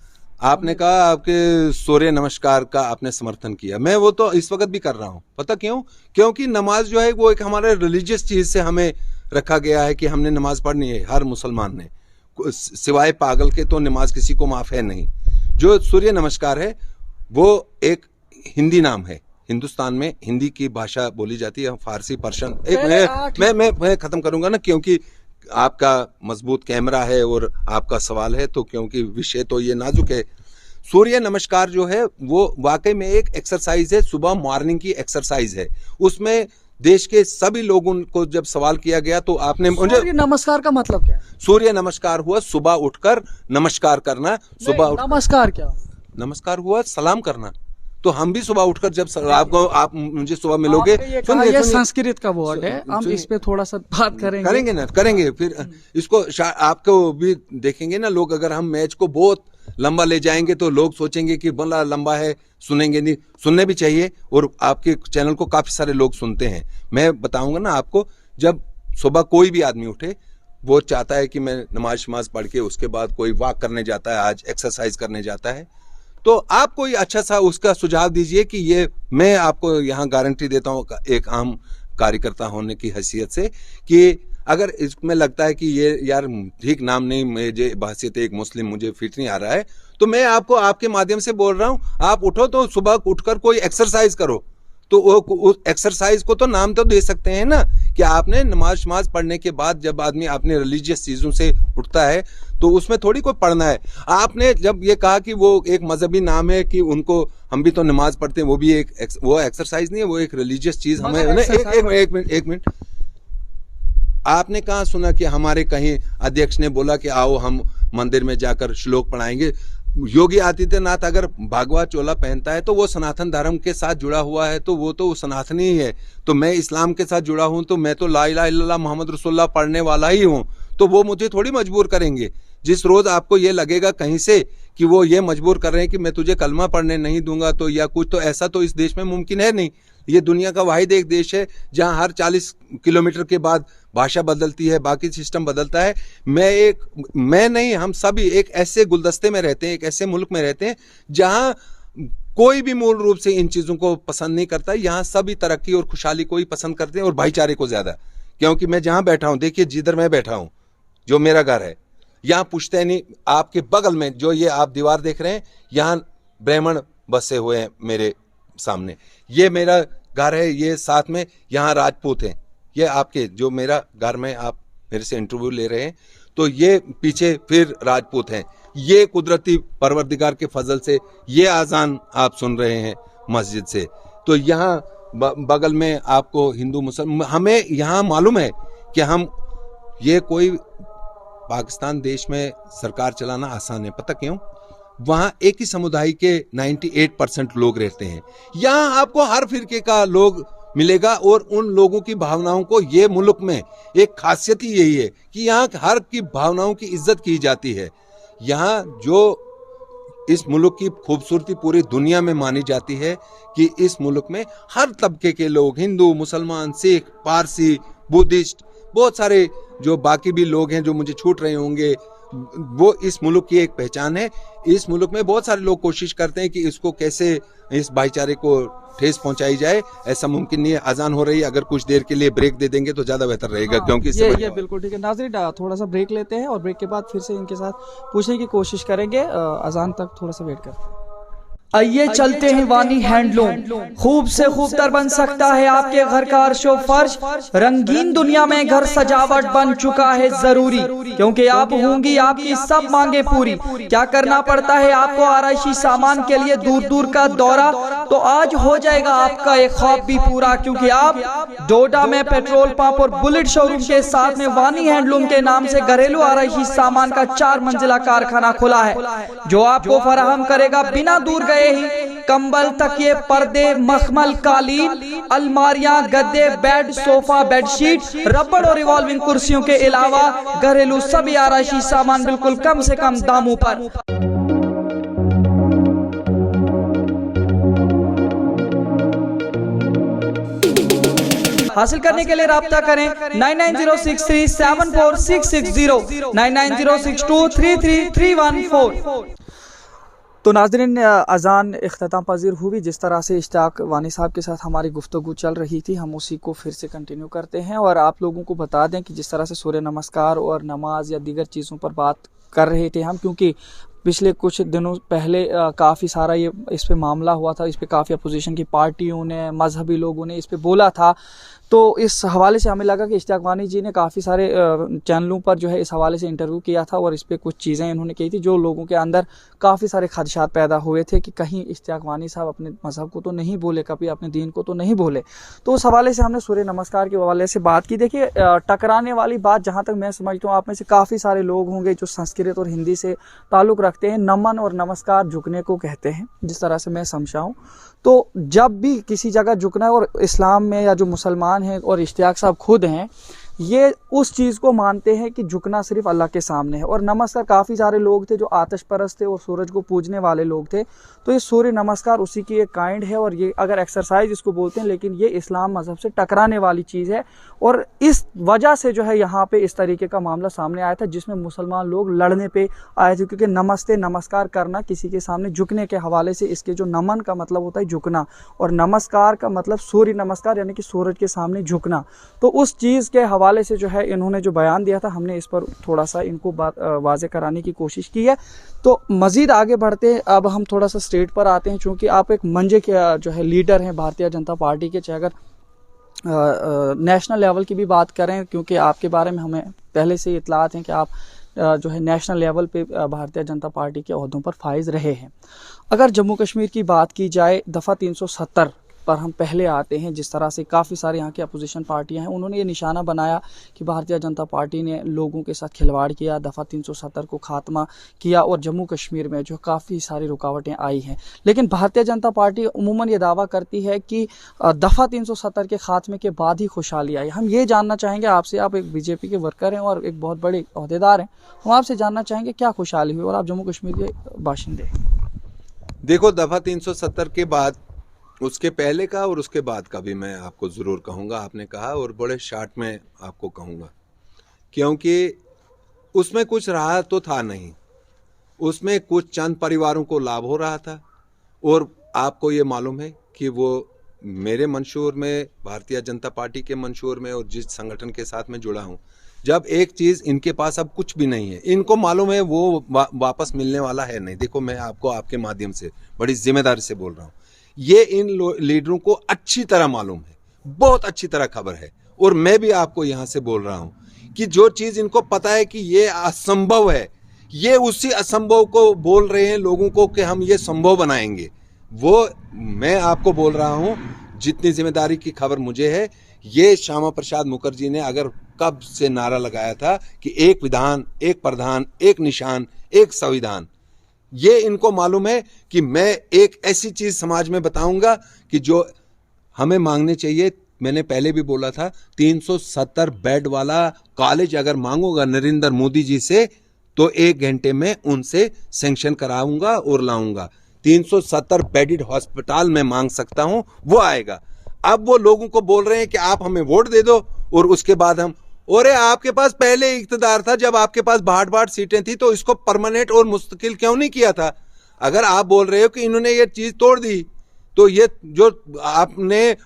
आपने कहा आपके सूर्य नमस्कार का आपने समर्थन किया, मैं वो तो इस वक्त भी कर रहा हूं। पता क्यों? क्योंकि नमाज जो है वो एक हमारे रिलीजियस चीज से हमें रखा गया है कि हमने नमाज पढ़नी है। हर मुसलमान ने, सिवाय पागल के, तो नमाज किसी को माफ है नहीं। जो सूर्य नमस्कार है वो एक हिंदी नाम है, हिंदुस्तान में हिंदी की भाषा बोली जाती है, फारसी, पर्शियन। मैं खत्म करूंगा ना, क्योंकि आपका मजबूत कैमरा है और आपका सवाल है, तो क्योंकि विषय तो ये नाजुक है। सूर्य नमस्कार जो है वो वाकई में एक एक्सरसाइज है, सुबह मॉर्निंग की एक्सरसाइज है। उसमें देश के सभी लोगों को जब सवाल किया गया तो आपने मुझे, सूर्य नमस्कार का मतलब क्या है? सूर्य नमस्कार हुआ सुबह उठकर नमस्कार करना। सुबह नमस्कार क्या? नमस्कार हुआ सलाम करना। तो हम भी सुबह उठकर जब आपको आप मुझे सुबह मिलोगे, ये संस्कृत का वर्ड है, हम इस पे थोड़ा सा बात करेंगे फिर इसको आपको भी देखेंगे ना लोग। अगर हम मैच को बहुत लंबा ले जाएंगे तो लोग सोचेंगे कि बड़ा लंबा है, सुनेंगे नहीं। सुनने भी चाहिए, और आपके चैनल को काफी सारे लोग सुनते हैं। मैं बताऊंगा ना आपको, जब सुबह कोई भी आदमी उठे वो चाहता है कि मैं नमाज पढ़ के उसके बाद कोई वॉक करने जाता है, आज एक्सरसाइज करने जाता है, तो आप कोई अच्छा सा उसका सुझाव दीजिए कि ये मैं आपको यहाँ गारंटी देता हूँ एक आम कार्यकर्ता होने की हैसियत से, कि अगर इसमें लगता है कि ये यार ठीक नाम नहीं, मुझे बहसियत एक मुस्लिम मुझे फिट नहीं आ रहा है, तो मैं आपको आपके माध्यम से बोल रहा हूँ, आप उठो तो सुबह उठकर कोई एक्सरसाइज करो। तो उस एक्सरसाइज को तो नाम तो दे सकते हैं ना, कि आपने नमाज पढ़ने के बाद जब आदमी अपने रिलीजियस चीजों से उठता है तो उसमें थोड़ी कोई पढ़ना है। आपने जब ये कहा कि वो एक मजहबी नाम है कि उनको हम भी तो नमाज पढ़ते हैं, वो भी वो एक्सरसाइज नहीं है, वो एक रिलीजियस चीज हमें। एक मिनट, आपने कहाँ सुना कि हमारे कहीं अध्यक्ष ने बोला कि आओ हम मंदिर में जाकर श्लोक पढ़ाएंगे? योगी आदित्यनाथ अगर भागवा चोला पहनता है तो वो सनातन धर्म के साथ जुड़ा हुआ है, तो वो तो सनातनी ही है। तो मैं इस्लाम के साथ जुड़ा हूं, तो मैं तो ला इलाहा इल्लल्लाह मोहम्मद रसूलुल्लाह पढ़ने वाला ही हूं, तो वो मुझे थोड़ी मजबूर करेंगे। जिस रोज आपको ये लगेगा कहीं से कि वो ये मजबूर कर रहे हैं कि मैं तुझे कलमा पढ़ने नहीं दूंगा, तो या कुछ, तो ऐसा तो इस देश में मुमकिन है नहीं। ये दुनिया का वाहिद एक देश है जहां हर 40 किलोमीटर के बाद भाषा बदलती है, बाकी सिस्टम बदलता है। मैं नहीं, हम सभी एक ऐसे गुलदस्ते में रहते हैं, एक ऐसे मुल्क में रहते हैं जहां कोई भी मूल रूप से इन चीजों को पसंद नहीं करता। यहाँ सभी तरक्की और खुशहाली को ही पसंद करते हैं, और भाईचारे को ज्यादा। क्योंकि मैं जहां बैठा हूं, देखिए जिधर मैं बैठा हूं, जो मेरा घर है, यहाँ पुश्तैनी, आपके बगल में जो ये आप दीवार देख रहे हैं, यहाँ ब्राह्मण बसे हुए हैं मेरे सामने। ये मेरा घर है, ये साथ में यहाँ राजपूत हैं। ये आपके जो मेरा घर में आप मेरे से इंटरव्यू ले रहे हैं, तो ये पीछे फिर राजपूत हैं। ये कुदरती परवरदिगार के फजल से ये आजान आप सुन रहे हैं मस्जिद से। तो यहाँ बगल में आपको हिंदू मुसलमान, हमें यहाँ मालूम है कि हम ये कोई पाकिस्तान देश में सरकार चलाना आसान है। पता क्यों? वहां एक ही समुदाय के 98% लोग रहते हैं। यहाँ आपको हर फिरके का लोग मिलेगा, और उन लोगों की भावनाओं को, ये मुल्क में एक खासियत ही यही है कि यहाँ हर की भावनाओं की इज्जत की जाती है। यहाँ जो इस मुल्क की खूबसूरती पूरी दुनिया में मानी जाती है कि इस मुल्क में हर तबके के लोग, हिंदू, मुसलमान, सिख, पारसी, बुद्धिस्ट, बहुत सारे जो बाकी भी लोग हैं जो मुझे छूट रहे होंगे, वो इस मुल्क की एक पहचान है। इस मुल्क में बहुत सारे लोग कोशिश करते हैं कि इसको कैसे, इस भाईचारे को ठेस पहुंचाई जाए। ऐसा मुमकिन नहीं है। अजान हो रही है, अगर कुछ देर के लिए ब्रेक दे देंगे तो ज्यादा बेहतर रहेगा। क्योंकि ये बिल्कुल ठीक है। नाज़रीन, थोड़ा सा ब्रेक लेते हैं और ब्रेक के बाद फिर से इनके साथ पूछने की कोशिश करेंगे। अजान तक थोड़ा सा वेट करते हैं। आइए चलते हैं वानी हैंडलूम। खूब से खूब तर बन सकता है आपके घर का अर्शो फर्श। रंगीन दुनिया में घर सजावट बन चुका है जरूरी, क्योंकि आप होंगी आपकी सब मांगे पूरी। क्या करना पड़ता है आपको आराइशी सामान के लिए दूर दूर का दौरा, तो आज हो जाएगा आपका एक ख्वाब भी पूरा, क्योंकि आप डोडा में पेट्रोल पंप और बुलेट शोरूम के साथ में वानी हैंडलूम के नाम से घरेलू आराइशी सामान का 4 मंजिला कारखाना खुला है, जो आपको फराहम करेगा बिना दूर गए ही कंबल, तकिए, पर्दे, मखमल, कालीन, अलमारियां, गद्दे, बेड, सोफा, बेडशीट, रबड़ और रिवॉल्विंग कुर्सियों के अलावा घरेलू सभी आराइशी सामान बिल्कुल कम से कम दामों पर। हासिल करने के लिए राब्ता करें 9906374660, 9906233314। तो नाज़रीन, अज़ान इख्तिताम पज़ीर हुई। जिस तरह से इश्ताक वानी साहब के साथ हमारी गुफ्तगू चल रही थी, हम उसी को फिर से कंटिन्यू करते हैं। और आप लोगों को बता दें कि जिस तरह से सूर्य नमस्कार और नमाज या दीगर चीज़ों पर बात कर रहे थे हम, क्योंकि पिछले कुछ दिनों पहले काफ़ी सारा इस पे मामला हुआ था, इस पे काफ़ी अपोजिशन की पार्टियों ने, मजहबी लोगों ने इस पे बोला था। तो इस हवाले से हमें लगा कि इश्तियाक वानी जी ने काफ़ी सारे चैनलों पर जो है इस हवाले से इंटरव्यू किया था और इस पर कुछ चीज़ें इन्होंने की थी जो लोगों के अंदर काफ़ी सारे खदशात पैदा हुए थे कि कहीं इश्तियाक वानी साहब अपने मज़हब को तो नहीं बोले, कभी अपने दीन को तो नहीं बोले। तो उस हवाले से हमने सूर्य नमस्कार के हवाले से बात की। देखिए, टकराने वाली बात जहाँ तक मैं समझता हूँ, आप में से काफ़ी सारे लोग होंगे जो संस्कृत और हिंदी से ताल्लुक़ रखते हैं। नमन और नमस्कार झुकने को कहते हैं, जिस तरह से मैं समझा हूँ। तो जब भी किसी जगह झुकना है, और इस्लाम में या जो मुसलमान हैं और इश्तियाक साहब खुद हैं, ये उस चीज़ को मानते हैं कि झुकना सिर्फ अल्लाह के सामने है। और नमस्कार, काफ़ी सारे लोग थे जो आतिश परस्त थे और सूरज को पूजने वाले लोग थे, तो ये सूर्य नमस्कार उसी की एक काइंड है। और ये अगर एक्सरसाइज इसको बोलते हैं, लेकिन ये इस्लाम मज़हब से टकराने वाली चीज़ है। और इस वजह से जो है यहाँ पे इस तरीके का मामला सामने आया था, जिसमें मुसलमान लोग लड़ने पे आए थे, क्योंकि नमस्ते नमस्कार करना किसी के सामने झुकने के हवाले से, इसके जो नमन का मतलब होता है झुकना, और नमस्कार का मतलब सूर्य नमस्कार यानी कि सूरज के सामने झुकना। तो उस चीज़ के हवाले से जो है इन्होंने जो बयान दिया था, हमने इस पर थोड़ा सा इनको बात वाज़े कराने की कोशिश की है। तो मज़ीद आगे बढ़ते हैं, अब हम थोड़ा सा स्टेट पर आते हैं, चूँकि आप एक मंजे के जो है लीडर हैं भारतीय जनता पार्टी के, चाहे अगर नेशनल लेवल की भी बात करें, क्योंकि आपके बारे में हमें पहले से इतलात हैं कि आप जो है नेशनल लेवल पे भारतीय जनता पार्टी के ओहदों पर फाइज रहे हैं। अगर जम्मू कश्मीर की बात की जाए, दफ़ा 370 पर हम पहले आते हैं। जिस तरह से काफ़ी सारे यहाँ की अपोजिशन पार्टियां हैं, उन्होंने ये निशाना बनाया कि भारतीय जनता पार्टी ने लोगों के साथ खिलवाड़ किया, दफ़ा 370 को ख़ात्मा किया, और जम्मू कश्मीर में जो काफ़ी सारी रुकावटें आई हैं। लेकिन भारतीय जनता पार्टी अमूमन ये दावा करती है कि दफ़ा 370 के ख़ात्मे के बाद ही खुशहाली आई। हम ये जानना चाहेंगे आपसे, आप एक बीजेपी के वर्कर हैं और एक बहुत बड़े ओहदेदार हैं, हम आपसे जानना चाहेंगे क्या खुशहाली हुई, और आप जम्मू कश्मीर के बाशिंदे। देखो, दफ़ा 370 के बाद, उसके पहले का और उसके बाद का भी मैं आपको ज़रूर कहूँगा, आपने कहा, और बड़े शार्ट में आपको कहूँगा, क्योंकि उसमें कुछ रहा तो था नहीं, उसमें कुछ चंद परिवारों को लाभ हो रहा था। और आपको ये मालूम है कि वो मेरे मंशूर में, भारतीय जनता पार्टी के मंशूर में, और जिस संगठन के साथ मैं जुड़ा हूँ, जब एक चीज़ इनके पास अब कुछ भी नहीं है, इनको मालूम है वो वापस मिलने वाला है नहीं। देखो, मैं आपको आपके माध्यम से बड़ी जिम्मेदारी से बोल रहा हूँ, ये इन लीडरों को अच्छी तरह मालूम है, बहुत अच्छी तरह खबर है। और मैं भी आपको यहाँ से बोल रहा हूँ कि जो चीज़ इनको पता है कि ये असंभव है, ये उसी असंभव को बोल रहे हैं लोगों को कि हम ये संभव बनाएंगे। वो मैं आपको बोल रहा हूँ, जितनी जिम्मेदारी की खबर मुझे है, ये श्यामा प्रसाद मुखर्जी ने अगर कब से नारा लगाया था कि एक विधान, एक प्रधान, एक निशान, एक संविधान, ये इनको मालूम है कि मैं एक ऐसी चीज समाज में बताऊंगा कि जो हमें मांगने चाहिए। मैंने पहले भी बोला था, 370 बेड वाला कॉलेज अगर मांगूंगा नरेंद्र मोदी जी से, तो 1 घंटे में उनसे सैंक्शन कराऊंगा और लाऊंगा। 370 बेडेड हॉस्पिटल में मांग सकता हूं, वो आएगा। अब वो लोगों को बोल रहे हैं कि आप हमें वोट दे दो और उसके बाद हम, और आपके पास पहले इख्तिदार था, जब आपके पास 62 सीटें थी, तो इसको परमानेंट और मुस्तकिल क्यों नहीं किया था? अगर आप बोल रहे हो कि इन्होंने ये चीज तोड़ दी, तो ये जो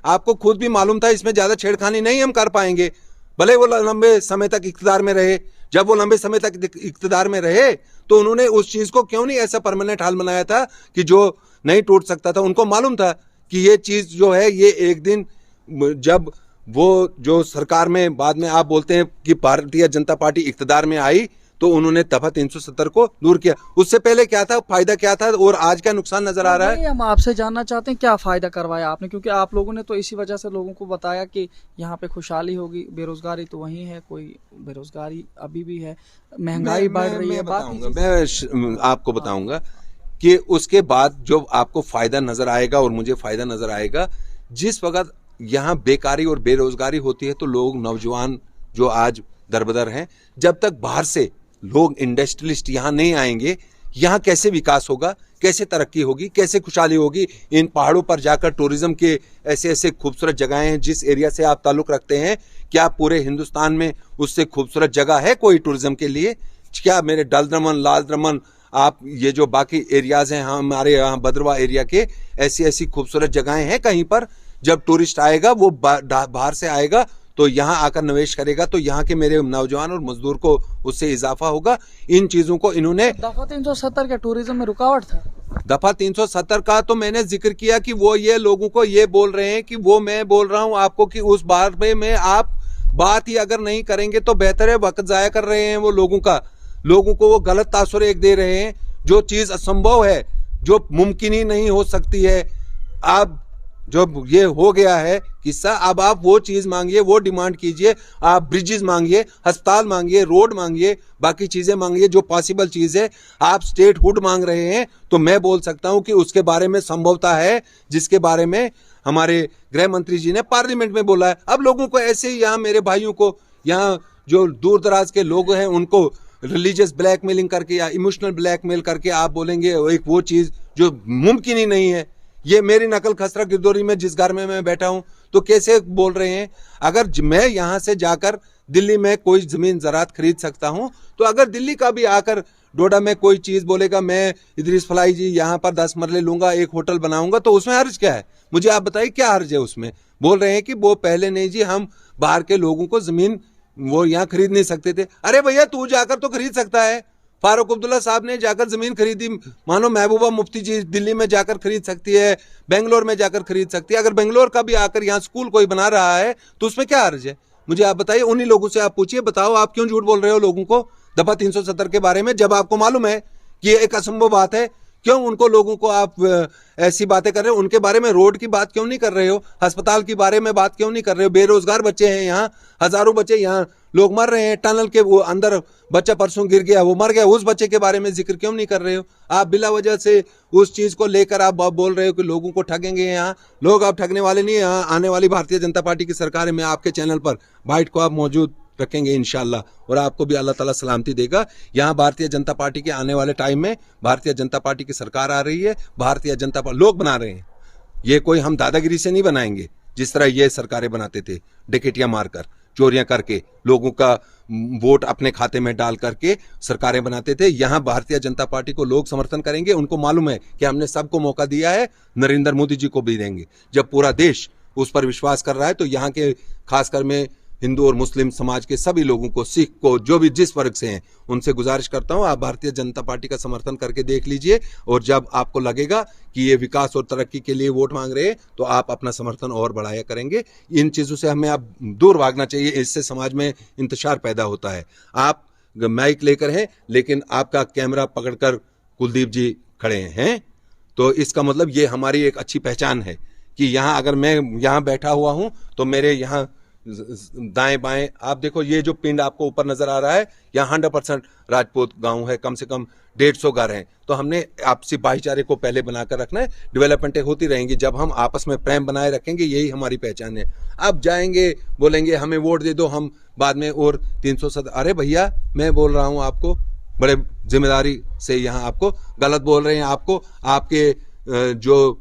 आपको खुद भी मालूम था, इसमें ज्यादा छेड़खानी नहीं हम कर पाएंगे। भले वो लंबे समय तक इख्तिदार में रहे, जब वो लंबे समय तक इख्तिदार में रहे तो उन्होंने उस चीज को क्यों नहीं ऐसा परमानेंट हाल बनाया था कि जो नहीं टूट सकता था। उनको मालूम था कि ये चीज जो है, ये एक दिन जब वो जो सरकार में बाद में आप बोलते हैं कि भारतीय जनता पार्टी इख्तिदार में आई, तो उन्होंने दफा 370 को दूर किया। उससे पहले क्या था, फायदा क्या था, और आज क्या नुकसान नजर आ रहा है? हम आपसे जानना चाहते हैं क्या फायदा करवाया आपने, क्योंकि आप लोगों ने तो इसी वजह से लोगों को बताया कि यहाँ पे खुशहाली होगी। बेरोजगारी तो वहीं है, कोई बेरोजगारी अभी भी है, महंगाई बढ़ रही है। मैं आपको बताऊंगा कि उसके बाद जो आपको फायदा नजर आएगा और मुझे फायदा नजर आएगा, जिस वक्त यहाँ बेकारी और बेरोजगारी होती है तो लोग, नौजवान जो आज दरबदर हैं, जब तक बाहर से लोग इंडस्ट्रियलिस्ट यहाँ नहीं आएंगे, यहाँ कैसे विकास होगा, कैसे तरक्की होगी, कैसे खुशहाली होगी? इन पहाड़ों पर जाकर टूरिज्म के ऐसे ऐसे खूबसूरत जगहें हैं, जिस एरिया से आप ताल्लुक रखते हैं, क्या पूरे हिंदुस्तान में उससे खूबसूरत जगह है कोई टूरिज्म के लिए? क्या मेरे डल दमन, लाल दमन, आप ये जो बाकी एरियाज हैं हमारे यहाँ भद्रवाह एरिया के, ऐसी ऐसी खूबसूरत जगहें हैं कहीं पर? जब टूरिस्ट आएगा, वो बाहर से आएगा तो यहाँ आकर निवेश करेगा, तो यहाँ के मेरे नौजवान और मजदूर को उससे इजाफा होगा। इन चीजों को इन्होंने, दफा 370 के टूरिज्म में रुकावट था। दफा 370 का तो मैंने जिक्र किया कि वो ये लोगों को ये बोल रहे हैं कि वो मैं बोल रहा हूं आपको कि उस बारे में आप बात ही अगर नहीं करेंगे तो बेहतर है। वक्त जाया कर रहे हैं वो लोगों को वो गलत तासुर एक दे रहे हैं। जो चीज असंभव है, जो मुमकिन ही नहीं हो सकती है, अब जो ये हो गया है किस्सा, अब आप वो चीज मांगिए, वो डिमांड कीजिए। आप ब्रिजेस मांगिए, अस्पताल मांगिए, रोड मांगिए, बाकी चीजें मांगिए जो पॉसिबल चीज है। आप स्टेटहुड मांग रहे हैं तो मैं बोल सकता हूं कि उसके बारे में संभवता है, जिसके बारे में हमारे गृह मंत्री जी ने पार्लियामेंट में बोला है। अब लोगों को ऐसे ही, यहाँ मेरे भाइयों को, यहाँ जो दूर दराज के लोग हैं उनको रिलीजियस ब्लैकमेलिंग करके या इमोशनल ब्लैकमेल करके आप बोलेंगे एक वो चीज जो मुमकिन ही नहीं है। ये मेरी नकल खसरा गिरदौरी में जिस घर में मैं बैठा हूं तो कैसे बोल रहे हैं। अगर मैं यहां से जाकर दिल्ली में कोई जमीन ज़रात खरीद सकता हूं, तो अगर दिल्ली का भी आकर डोडा में कोई चीज बोलेगा मैं इदरीस फलाई जी यहां पर 10 मरले लूंगा, एक होटल बनाऊंगा, तो उसमें हर्ज क्या है? मुझे आप बताइए क्या हर्ज है उसमें? बोल रहे हैं कि वो पहले नहीं जी, हम बाहर के लोगों को जमीन वो यहाँ खरीद नहीं सकते थे। अरे भैया तू जाकर तो खरीद सकता है। फारूक अब्दुल्ला साहब ने जाकर जमीन खरीदी, मानो महबूबा मुफ्ती जी दिल्ली में जाकर खरीद सकती है, बेंगलोर में जाकर खरीद सकती है। अगर बेंगलोर का भी आकर यहाँ स्कूल कोई बना रहा है तो उसमें क्या हर्ज है? मुझे आप बताइए। उन्हीं लोगों से आप पूछिए, बताओ आप क्यों झूठ बोल रहे हो लोगों को दफा 370 के बारे में, जब आपको मालूम है कि ये एक असंभव बात है। क्यों उनको लोगों को आप ऐसी बातें कर रहे हो? उनके बारे में रोड की बात क्यों नहीं कर रहे हो? अस्पताल के बारे में बात क्यों नहीं कर रहे हो? बेरोजगार बच्चे हैं यहाँ, हजारों बच्चे यहाँ लोग मर रहे हैं। टनल के वो अंदर बच्चा परसों गिर गया, वो मर गया, उस बच्चे के बारे में जिक्र क्यों नहीं कर रहे हो? आप बिला वजह से उस चीज को लेकर आप बोल रहे हो कि लोगों को ठगेंगे। यहाँ लोग आप ठगने वाले नहीं है। यहाँ आने वाली भारतीय जनता पार्टी की सरकार में आपके चैनल पर बाइट को आप मौजूद रखेंगे इंशाल्लाह, और आपको भी अल्लाह ताला सलामती देगा। यहाँ भारतीय जनता पार्टी के आने वाले टाइम में भारतीय जनता पार्टी की सरकार आ रही है, भारतीय जनता पार्टी लोग बना रहे हैं। ये कोई हम दादागिरी से नहीं बनाएंगे जिस तरह ये सरकारें बनाते थे, डकैतियां मारकर, चोरियां करके, लोगों का वोट अपने खाते में डाल करके सरकारें बनाते थे। यहाँ भारतीय जनता पार्टी को लोग समर्थन करेंगे। उनको मालूम है कि हमने सबको मौका दिया है, नरेंद्र मोदी जी को भी देंगे। जब पूरा देश उस पर विश्वास कर रहा है तो यहाँ के खासकर में हिंदू और मुस्लिम समाज के सभी लोगों को, सिख को, जो भी जिस वर्ग से हैं, उनसे गुजारिश करता हूं आप भारतीय जनता पार्टी का समर्थन करके देख लीजिए। और जब आपको लगेगा कि ये विकास और तरक्की के लिए वोट मांग रहे हैं तो आप अपना समर्थन और बढ़ाया करेंगे। इन चीज़ों से हमें अब दूर भागना चाहिए, इससे समाज में इंतशार पैदा होता है। आप माइक लेकर हैं लेकिन आपका कैमरा पकड़कर कुलदीप जी खड़े हैं, तो इसका मतलब ये हमारी एक अच्छी पहचान है कि यहाँ अगर मैं यहाँ बैठा हुआ हूँ तो मेरे यहाँ दाएं बाएं आप देखो, ये जो पिंड आपको ऊपर नजर आ रहा है, यहाँ 100% राजपूत गांव है, कम से कम 150 घर हैं। तो हमने आपसी भाईचारे को पहले बनाकर रखना है। डेवलपमेंटें होती रहेंगी जब हम आपस में प्रेम बनाए रखेंगे, यही हमारी पहचान है। अब जाएंगे बोलेंगे हमें वोट दे दो, हम बाद में और 370। अरे भैया मैं बोल रहा हूँ आपको बड़े जिम्मेदारी से, यहाँ आपको गलत बोल रहे हैं, आपको आपके जो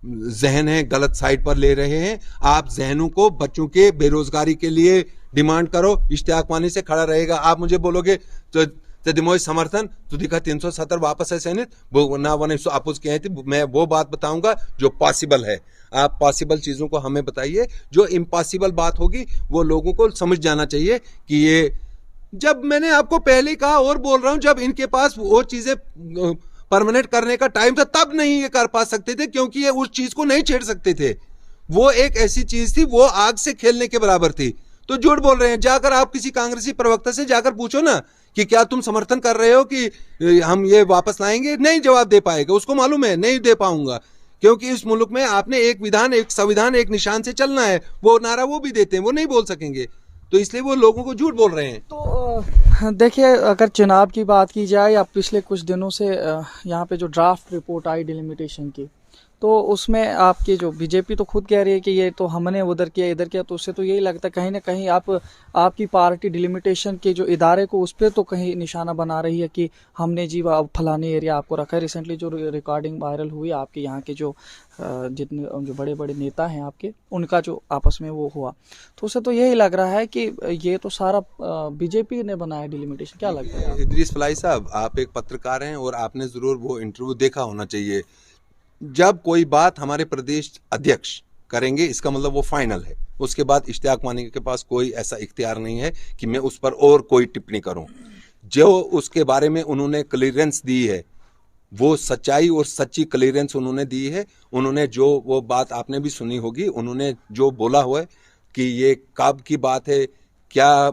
जहन है गलत साइड पर ले रहे हैं। आप जहनों को बच्चों के बेरोजगारी के लिए डिमांड करो, इश्तियाक वानी से खड़ा रहेगा। आप मुझे बोलोगे तो दिमोई समर्थन तो दिखा 370 वापस है सैनिक वो ना वन अपोज किए थे। मैं वो बात बताऊंगा जो पॉसिबल है। आप पॉसिबल चीजों को हमें बताइए, जो इम्पॉसिबल बात होगी वो लोगों को समझ जाना चाहिए कि ये, जब मैंने आपको पहले कहा और बोल रहा हूं, जब इनके पास वो चीजें परमानेंट करने का टाइम था तब नहीं ये कर पा सकते थे, क्योंकि ये उस चीज को नहीं छेड़ सकते थे। वो एक ऐसी चीज थी, वो आग से खेलने के बराबर थी। तो झूठ बोल रहे हैं। जाकर आप किसी कांग्रेसी प्रवक्ता से जाकर पूछो ना कि क्या तुम समर्थन कर रहे हो कि हम ये वापस लाएंगे, नहीं जवाब दे पाएगा। उसको मालूम है नहीं दे पाऊंगा, क्योंकि इस मुल्क में आपने एक विधान, एक संविधान, एक निशान से चलना है। वो नारा वो भी देते हैं, वो नहीं बोल सकेंगे, तो इसलिए वो लोगों को झूठ बोल रहे हैं। तो देखिए, अगर चुनाव की बात की जाए या पिछले कुछ दिनों से यहाँ पे जो ड्राफ्ट रिपोर्ट आई डिलिमिटेशन की, तो उसमें आपकी जो बीजेपी तो खुद कह रही है कि ये तो हमने उधर किया इधर किया, तो उससे तो यही लगता है कहीं ना कहीं आपकी पार्टी डिलिमिटेशन के जो इदारे को उस पर तो कहीं निशाना बना रही है कि हमने जी फलानी एरिया आपको रखा है। रिसेंटली जो रिकॉर्डिंग वायरल हुई आपके यहाँ के जो जितने जो बड़े बड़े नेता हैं आपके, उनका जो आपस में वो हुआ, तो उससे तो यही लग रहा है कि ये तो सारा बीजेपी ने बनाया डिलिमिटेशन। क्या लगता है? इदरीस फलाई साहब, आप एक पत्रकार हैं और आपने जरूर वो इंटरव्यू देखा होना चाहिए। जब कोई बात हमारे प्रदेश अध्यक्ष करेंगे इसका मतलब वो फाइनल है। उसके बाद इश्तियाक वानी के पास कोई ऐसा इख्तियार नहीं है कि मैं उस पर और कोई टिप्पणी करूं। जो उसके बारे में उन्होंने क्लियरेंस दी है वो सच्चाई और सच्ची क्लियरेंस उन्होंने दी है। उन्होंने जो वो बात आपने भी सुनी होगी, उन्होंने जो बोला हुआ है कि ये कब की बात है, क्या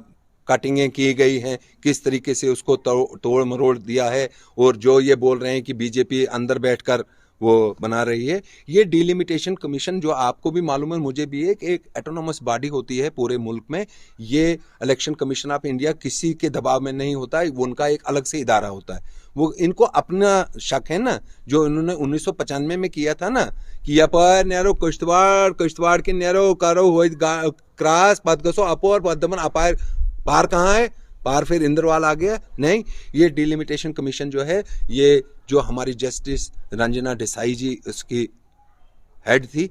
कटिंगें की गई हैं, किस तरीके से उसको तोड़ मरोड़ दिया है, और जो ये बोल रहे हैं कि बीजेपी अंदर बैठकर वो बना रही है। ये डिलिमिटेशन कमीशन जो आपको भी मालूम है, मुझे भी है, कि एक एटोनोमस बॉडी होती है पूरे मुल्क में। ये इलेक्शन कमीशन ऑफ इंडिया किसी के दबाव में नहीं होता है, वो उनका एक अलग से इदारा होता है। वो इनको अपना शक है ना, जो इन्होंने 1995 में किया था ना, कि अपर न्यारो किश्तवाड़ के न्यारो करो हो क्रॉस पद गसो अपोर पदमन अपार पार कहाँ है, पार फिर इंद्रवाल आ गया। नहीं, ये डिलिमिटेशन कमीशन जो है, ये जो हमारी जस्टिस रंजना देसाई जी उसकी हेड थी,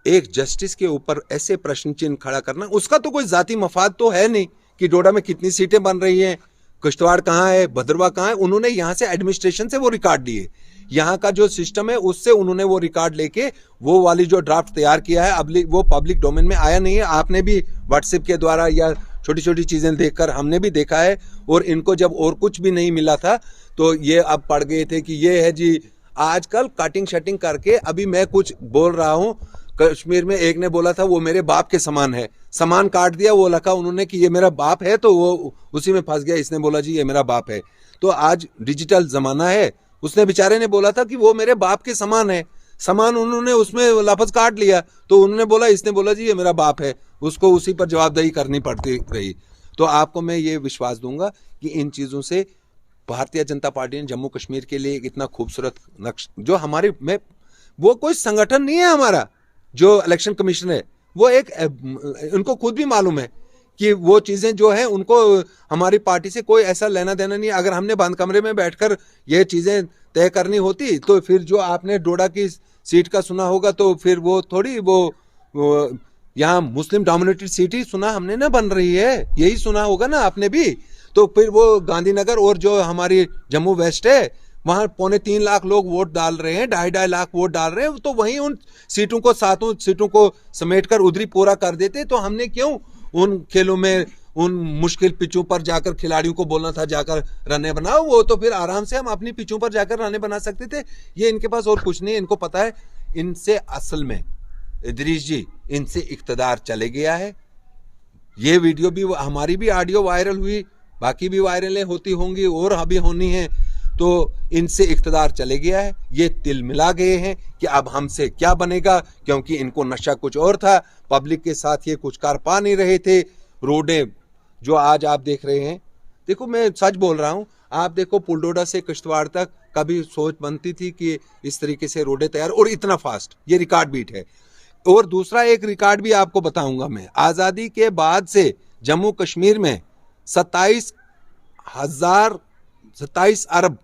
एक जस्टिस के ऊपर ऐसे प्रश्न चिन्ह खड़ा करना, उसका तो कोई जाती मफाद तो है नहीं कि डोडा में कितनी सीटें बन रही हैं, किश्तवाड़ कहाँ है, भद्रवा कहाँ है। उन्होंने यहाँ से एडमिनिस्ट्रेशन से वो रिकॉर्ड लिए, यहाँ का जो सिस्टम है उससे उन्होंने वो रिकॉर्ड लेके वो वाली जो ड्राफ्ट तैयार किया है, अब वो पब्लिक डोमेन में आया नहीं है। आपने भी व्हाट्सएप के द्वारा या छोटी छोटी चीजें देखकर हमने भी देखा है। और इनको जब और कुछ भी नहीं मिला था तो ये अब पड़ गए थे कि ये है जी, आजकल कटिंग शटिंग करके। अभी मैं कुछ बोल रहा हूँ, कश्मीर में एक ने बोला था वो मेरे बाप के समान है, सामान काट दिया, वो लगा उन्होंने कि ये मेरा बाप है, तो वो उसी में फंस गया। इसने बोला जी ये मेरा बाप है। तो आज डिजिटल जमाना है, उसने बेचारे ने बोला था कि वो मेरे बाप के समान है, सामान उन्होंने उसमें लफज काट लिया, तो उन्होंने बोला, इसने बोला जी ये मेरा बाप है, उसको उसी पर जवाबदेही करनी पड़ती रही। तो आपको मैं ये विश्वास दूंगा कि इन चीजों से भारतीय जनता पार्टी ने जम्मू कश्मीर के लिए एक इतना खूबसूरत नक्श, जो हमारे में, वो कोई संगठन नहीं है हमारा जो इलेक्शन कमीशन है, वो एक, उनको खुद भी मालूम है कि वो चीजें जो है उनको हमारी पार्टी से कोई ऐसा लेना देना नहीं है। अगर हमने बंद कमरे में बैठकर ये चीजें तय करनी होती तो फिर जो आपने डोडा की सीट का सुना होगा, तो फिर वो थोड़ी वो यहाँ मुस्लिम डोमिनेटेड सीट ही सुना हमने ना बन रही है, यही सुना होगा ना आपने भी। तो फिर वो गांधीनगर और जो हमारी जम्मू वेस्ट है, वहां 2.25 लाख लोग वोट डाल रहे हैं, 2.5 लाख वोट डाल रहे हैं, तो वहीं उन सीटों को, 7 सीटों को समेटकर उधर ही पूरा कर देते। तो हमने क्यों उन खेलों में, उन मुश्किल पिचों पर जाकर खिलाड़ियों को बोलना था जाकर रने बनाओ, वो तो फिर आराम से हम अपनी पिचों पर जाकर रने बना सकते थे। ये इनके पास और कुछ नहीं, इनको पता है इनसे असल में, इदरीस जी, इनसे इक्तदार चले गया है। ये वीडियो भी, हमारी भी ऑडियो वायरल हुई, बाकी भी वायरलें होती होंगी और अभी होनी है, तो इनसे इक्तदार चले गया है। ये तिल मिला गए हैं कि अब हमसे क्या बनेगा, क्योंकि इनको नशा कुछ और था, पब्लिक के साथ ये कुछ कर पा नहीं रहे थे। रोडें जो आज आप देख रहे हैं, देखो मैं सच बोल रहा हूं, आप देखो पुलडोडा से किश्तवाड़ तक कभी सोच बनती थी कि इस तरीके से रोडें तैयार, और इतना फास्ट, ये रिकॉर्ड बीट है। और दूसरा एक रिकॉर्ड भी आपको बताऊंगा मैं, आजादी के बाद से जम्मू कश्मीर में 27 अरब,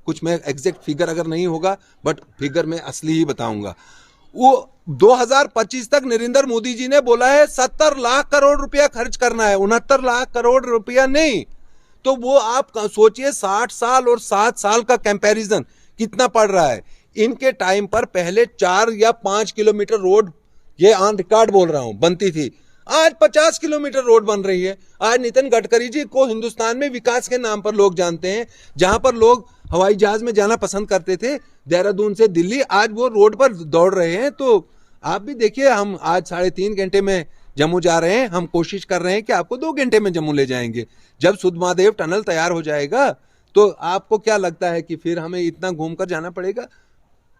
कुछ में एग्जैक्ट फिगर अगर नहीं होगा, बट फिगर में असली ही बताऊंगा, वो 2025 तक नरेंद्र मोदी जी ने बोला है 70 लाख करोड़ रुपया खर्च करना है, 69 लाख करोड़ रुपया नहीं। तो वो आप सोचिए 60 साल और 7 साल का कंपैरिजन कितना पड़ रहा है। इनके टाइम पर पहले 4 या 5 किलोमीटर रोड, ये ऑन रिकॉर्ड बोल रहा हूं, बनती थी, आज 50 किलोमीटर रोड बन रही है। आज नितिन गडकरी जी को हिंदुस्तान में विकास के नाम पर लोग जानते हैं। जहां पर लोग हवाई जहाज में जाना पसंद करते थे देहरादून से दिल्ली, आज वो रोड पर दौड़ रहे हैं। तो आप भी देखिए, हम आज 3.5 घंटे में जम्मू जा रहे हैं, हम कोशिश कर रहे हैं कि आपको 2 घंटे में जम्मू ले जाएंगे। जब सुधमादेव टनल तैयार हो जाएगा तो आपको क्या लगता है कि फिर हमें इतना घूमकर जाना पड़ेगा?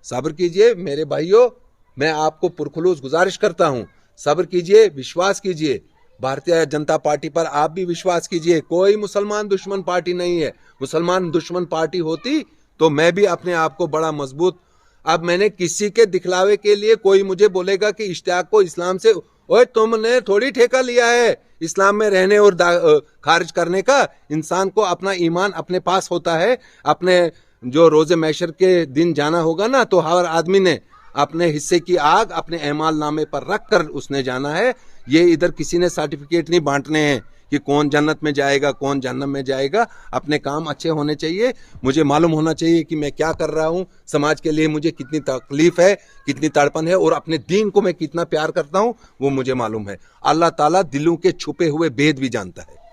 सब्र कीजिए मेरे भाइयों, मैं आपको पुरखुलूस गुजारिश करता हूं, सब्र कीजिए, विश्वास कीजिए, भारतीय जनता पार्टी पर आप भी विश्वास कीजिए। कोई मुसलमान दुश्मन पार्टी नहीं है। मुसलमान दुश्मन पार्टी होती तो मैं भी अपने आप को बड़ा मजबूत, अब मैंने किसी के दिखलावे के लिए, कोई मुझे बोलेगा कि इश्तियाक को इस्लाम से, ओए तुमने थोड़ी ठेका लिया है इस्लाम में रहने और खारिज करने का। इंसान को अपना ईमान अपने पास होता है, अपने जो रोजे मैशर के दिन जाना होगा ना, तो हर आदमी ने अपने हिस्से की आग अपने एमाल नामे पर रख कर उसने जाना है। ये इधर किसी ने सर्टिफिकेट नहीं बांटने हैं कि कौन जन्नत में जाएगा कौन जहन्नम में जाएगा। अपने काम अच्छे होने चाहिए, मुझे मालूम होना चाहिए कि मैं क्या कर रहा हूं, समाज के लिए मुझे कितनी तकलीफ है, कितनी तड़पन है, और अपने दीन को मैं कितना प्यार करता हूं वो मुझे मालूम है। अल्लाह ताला दिलों के छुपे हुए भेद भी जानता है।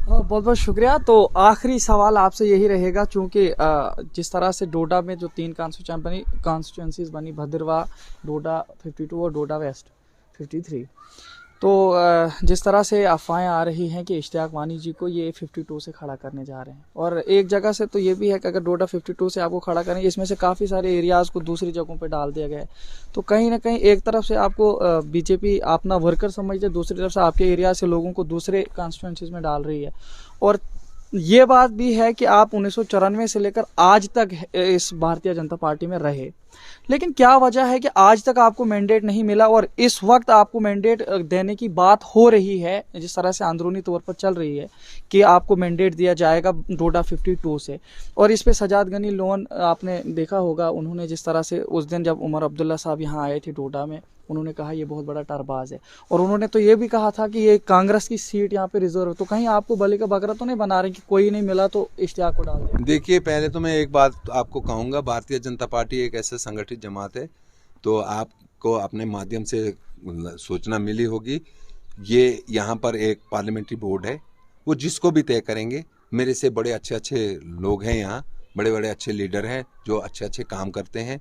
बहुत बहुत शुक्रिया। तो आखिरी सवाल आपसे यही रहेगा, चूंकि जिस तरह से डोडा में जो 3 कॉन्स्टिट्यूंसीज बनी, भद्रवाह, डोडा 52 और डोडा वेस्ट 53, तो जिस तरह से अफवाहें आ रही हैं कि इश्तियाक वानी जी को ये 52 से खड़ा करने जा रहे हैं, और एक जगह से तो ये भी है कि अगर डोडा 52 से आपको खड़ा करें, इसमें से काफ़ी सारे एरियाज़ को दूसरी जगहों पे डाल दिया गया है, तो कहीं ना कहीं एक तरफ से आपको बीजेपी अपना वर्कर समझते है, दूसरी तरफ से आपके एरिया से लोगों को दूसरे कॉन्स्टिट्यूंसीज में डाल रही है। और ये बात भी है कि आप 1994 से लेकर आज तक इस भारतीय जनता पार्टी में रहे, लेकिन क्या वजह है कि आज तक आपको मैंडेट नहीं मिला और इस वक्त आपको मैंडेट देने की बात हो रही है, जिस तरह से अंदरूनी तौर पर चल रही है कि आपको मैंडेट दिया जाएगा डोडा 52 से। और इस पे सजाद गनी लोन आपने देखा होगा, उन्होंने जिस तरह से उस दिन जब उमर अब्दुल्ला साहब यहाँ आए थे डोडा में, उन्होंने कहा ये बहुत बड़ा टरबाज है, और उन्होंने तो ये भी कहा था कि ये कांग्रेस की सीट यहाँ पे रिजर्व है। तो कहीं आपको बलि का बकरा तो नहीं बना रहे कि कोई नहीं मिला तो इश्तियाक को डाल दें? देखिए, पहले तो मैं एक बात आपको कहूँगा, भारतीय जनता पार्टी एक ऐसा संगठित जमात है, तो आपको अपने माध्यम से सूचना मिली होगी, ये यहाँ पर एक पार्लियामेंट्री बोर्ड है, वो जिसको भी तय करेंगे। मेरे से बड़े अच्छे अच्छे लोग हैं यहाँ, बड़े बड़े अच्छे लीडर हैं जो अच्छे अच्छे काम करते हैं।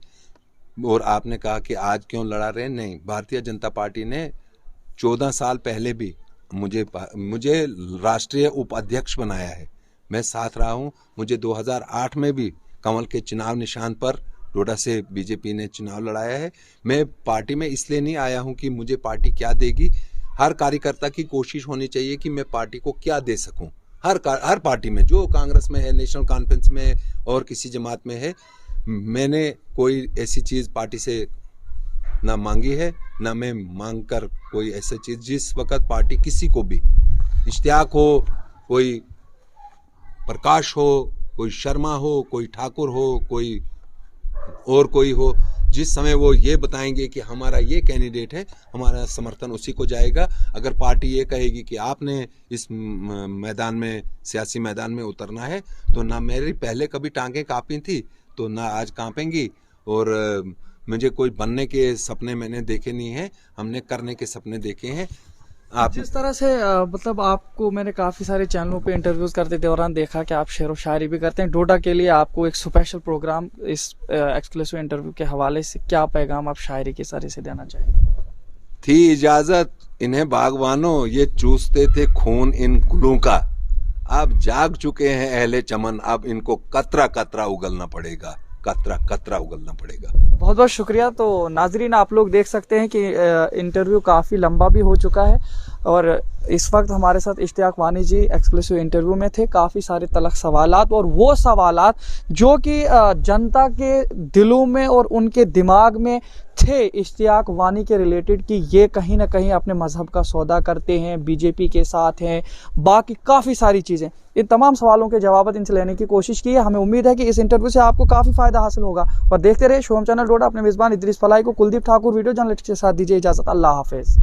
और आपने कहा कि आज क्यों लड़ा रहे हैं, नहीं, भारतीय जनता पार्टी ने 14 साल पहले भी मुझे राष्ट्रीय उपाध्यक्ष बनाया है, मैं साथ रहा हूँ। मुझे 2008 में भी कमल के चुनाव निशान पर डोडा से बीजेपी ने चुनाव लड़ाया है। मैं पार्टी में इसलिए नहीं आया हूँ कि मुझे पार्टी क्या देगी, हर कार्यकर्ता की कोशिश होनी चाहिए कि मैं पार्टी को क्या दे सकूँ। हर पार्टी में, जो कांग्रेस में है, नेशनल कॉन्फ्रेंस में है और किसी जमात में है, मैंने कोई ऐसी चीज़ पार्टी से ना मांगी है, ना मैं मांग कर कोई ऐसी चीज़। जिस वक्त पार्टी किसी को भी, इश्तियाक हो, कोई प्रकाश हो, कोई शर्मा हो, कोई ठाकुर हो, कोई और कोई हो, जिस समय वो ये बताएंगे कि हमारा ये कैंडिडेट है, हमारा समर्थन उसी को जाएगा। अगर पार्टी ये कहेगी कि आपने इस मैदान में, सियासी मैदान में उतरना है, तो ना मेरी पहले कभी टांगें कांपी थी तो ना आज कांपेंगी। और मुझे कोई बनने के सपने मैंने देखे नहीं हैं, हमने करने के सपने देखे हैं। आप जिस तरह से मतलब आपको मैंने काफ़ी सारे चैनलों पे इंटरव्यूज़ करते दौरान देखा कि आप शेर व शायरी भी करते हैं, डोडा के लिए आपको एक स्पेशल प्रोग्राम, इस एक्सक्लूसिव इंटरव्यू के हवाले से क्या पैगाम आप शायरी के सरे से देना चाहेंगे? थी इजाजत इन्हें बागवानों, ये चूसते थे खून इन गुलों का, अब जाग चुके हैं अहले चमन, अब इनको कतरा कतरा उगलना पड़ेगा, कतरा कतरा उगलना पड़ेगा। बहुत बहुत शुक्रिया। तो नाजरीन, आप लोग देख सकते हैं कि इंटरव्यू काफ़ी लंबा भी हो चुका है, और इस वक्त हमारे साथ इश्तियाक वानी जी एक्सक्लूसिव इंटरव्यू में थे। काफ़ी सारे तलख सवालात, और वो सवालात जो कि जनता के दिलों में और उनके दिमाग में थे इश्तियाक वानी के रिलेटेड, कि ये कहीं ना कहीं अपने मजहब का सौदा करते हैं, बीजेपी के साथ हैं, बाकी काफ़ी सारी चीज़ें। इन तमाम सवालों के जवाब इनसे लेने की कोशिश की है। हमें उम्मीद है कि इस इंटरव्यू से आपको काफ़ी फ़ायदा हासिल होगा, और देखते रहे शोम चैनल डोडा। अपने मेज़बान इद्रिस फलाई को कुलदीप ठाकुर वीडियो जर्नलिस्ट के साथ दीजिए इजाज़त। अल्लाह हाफिज़।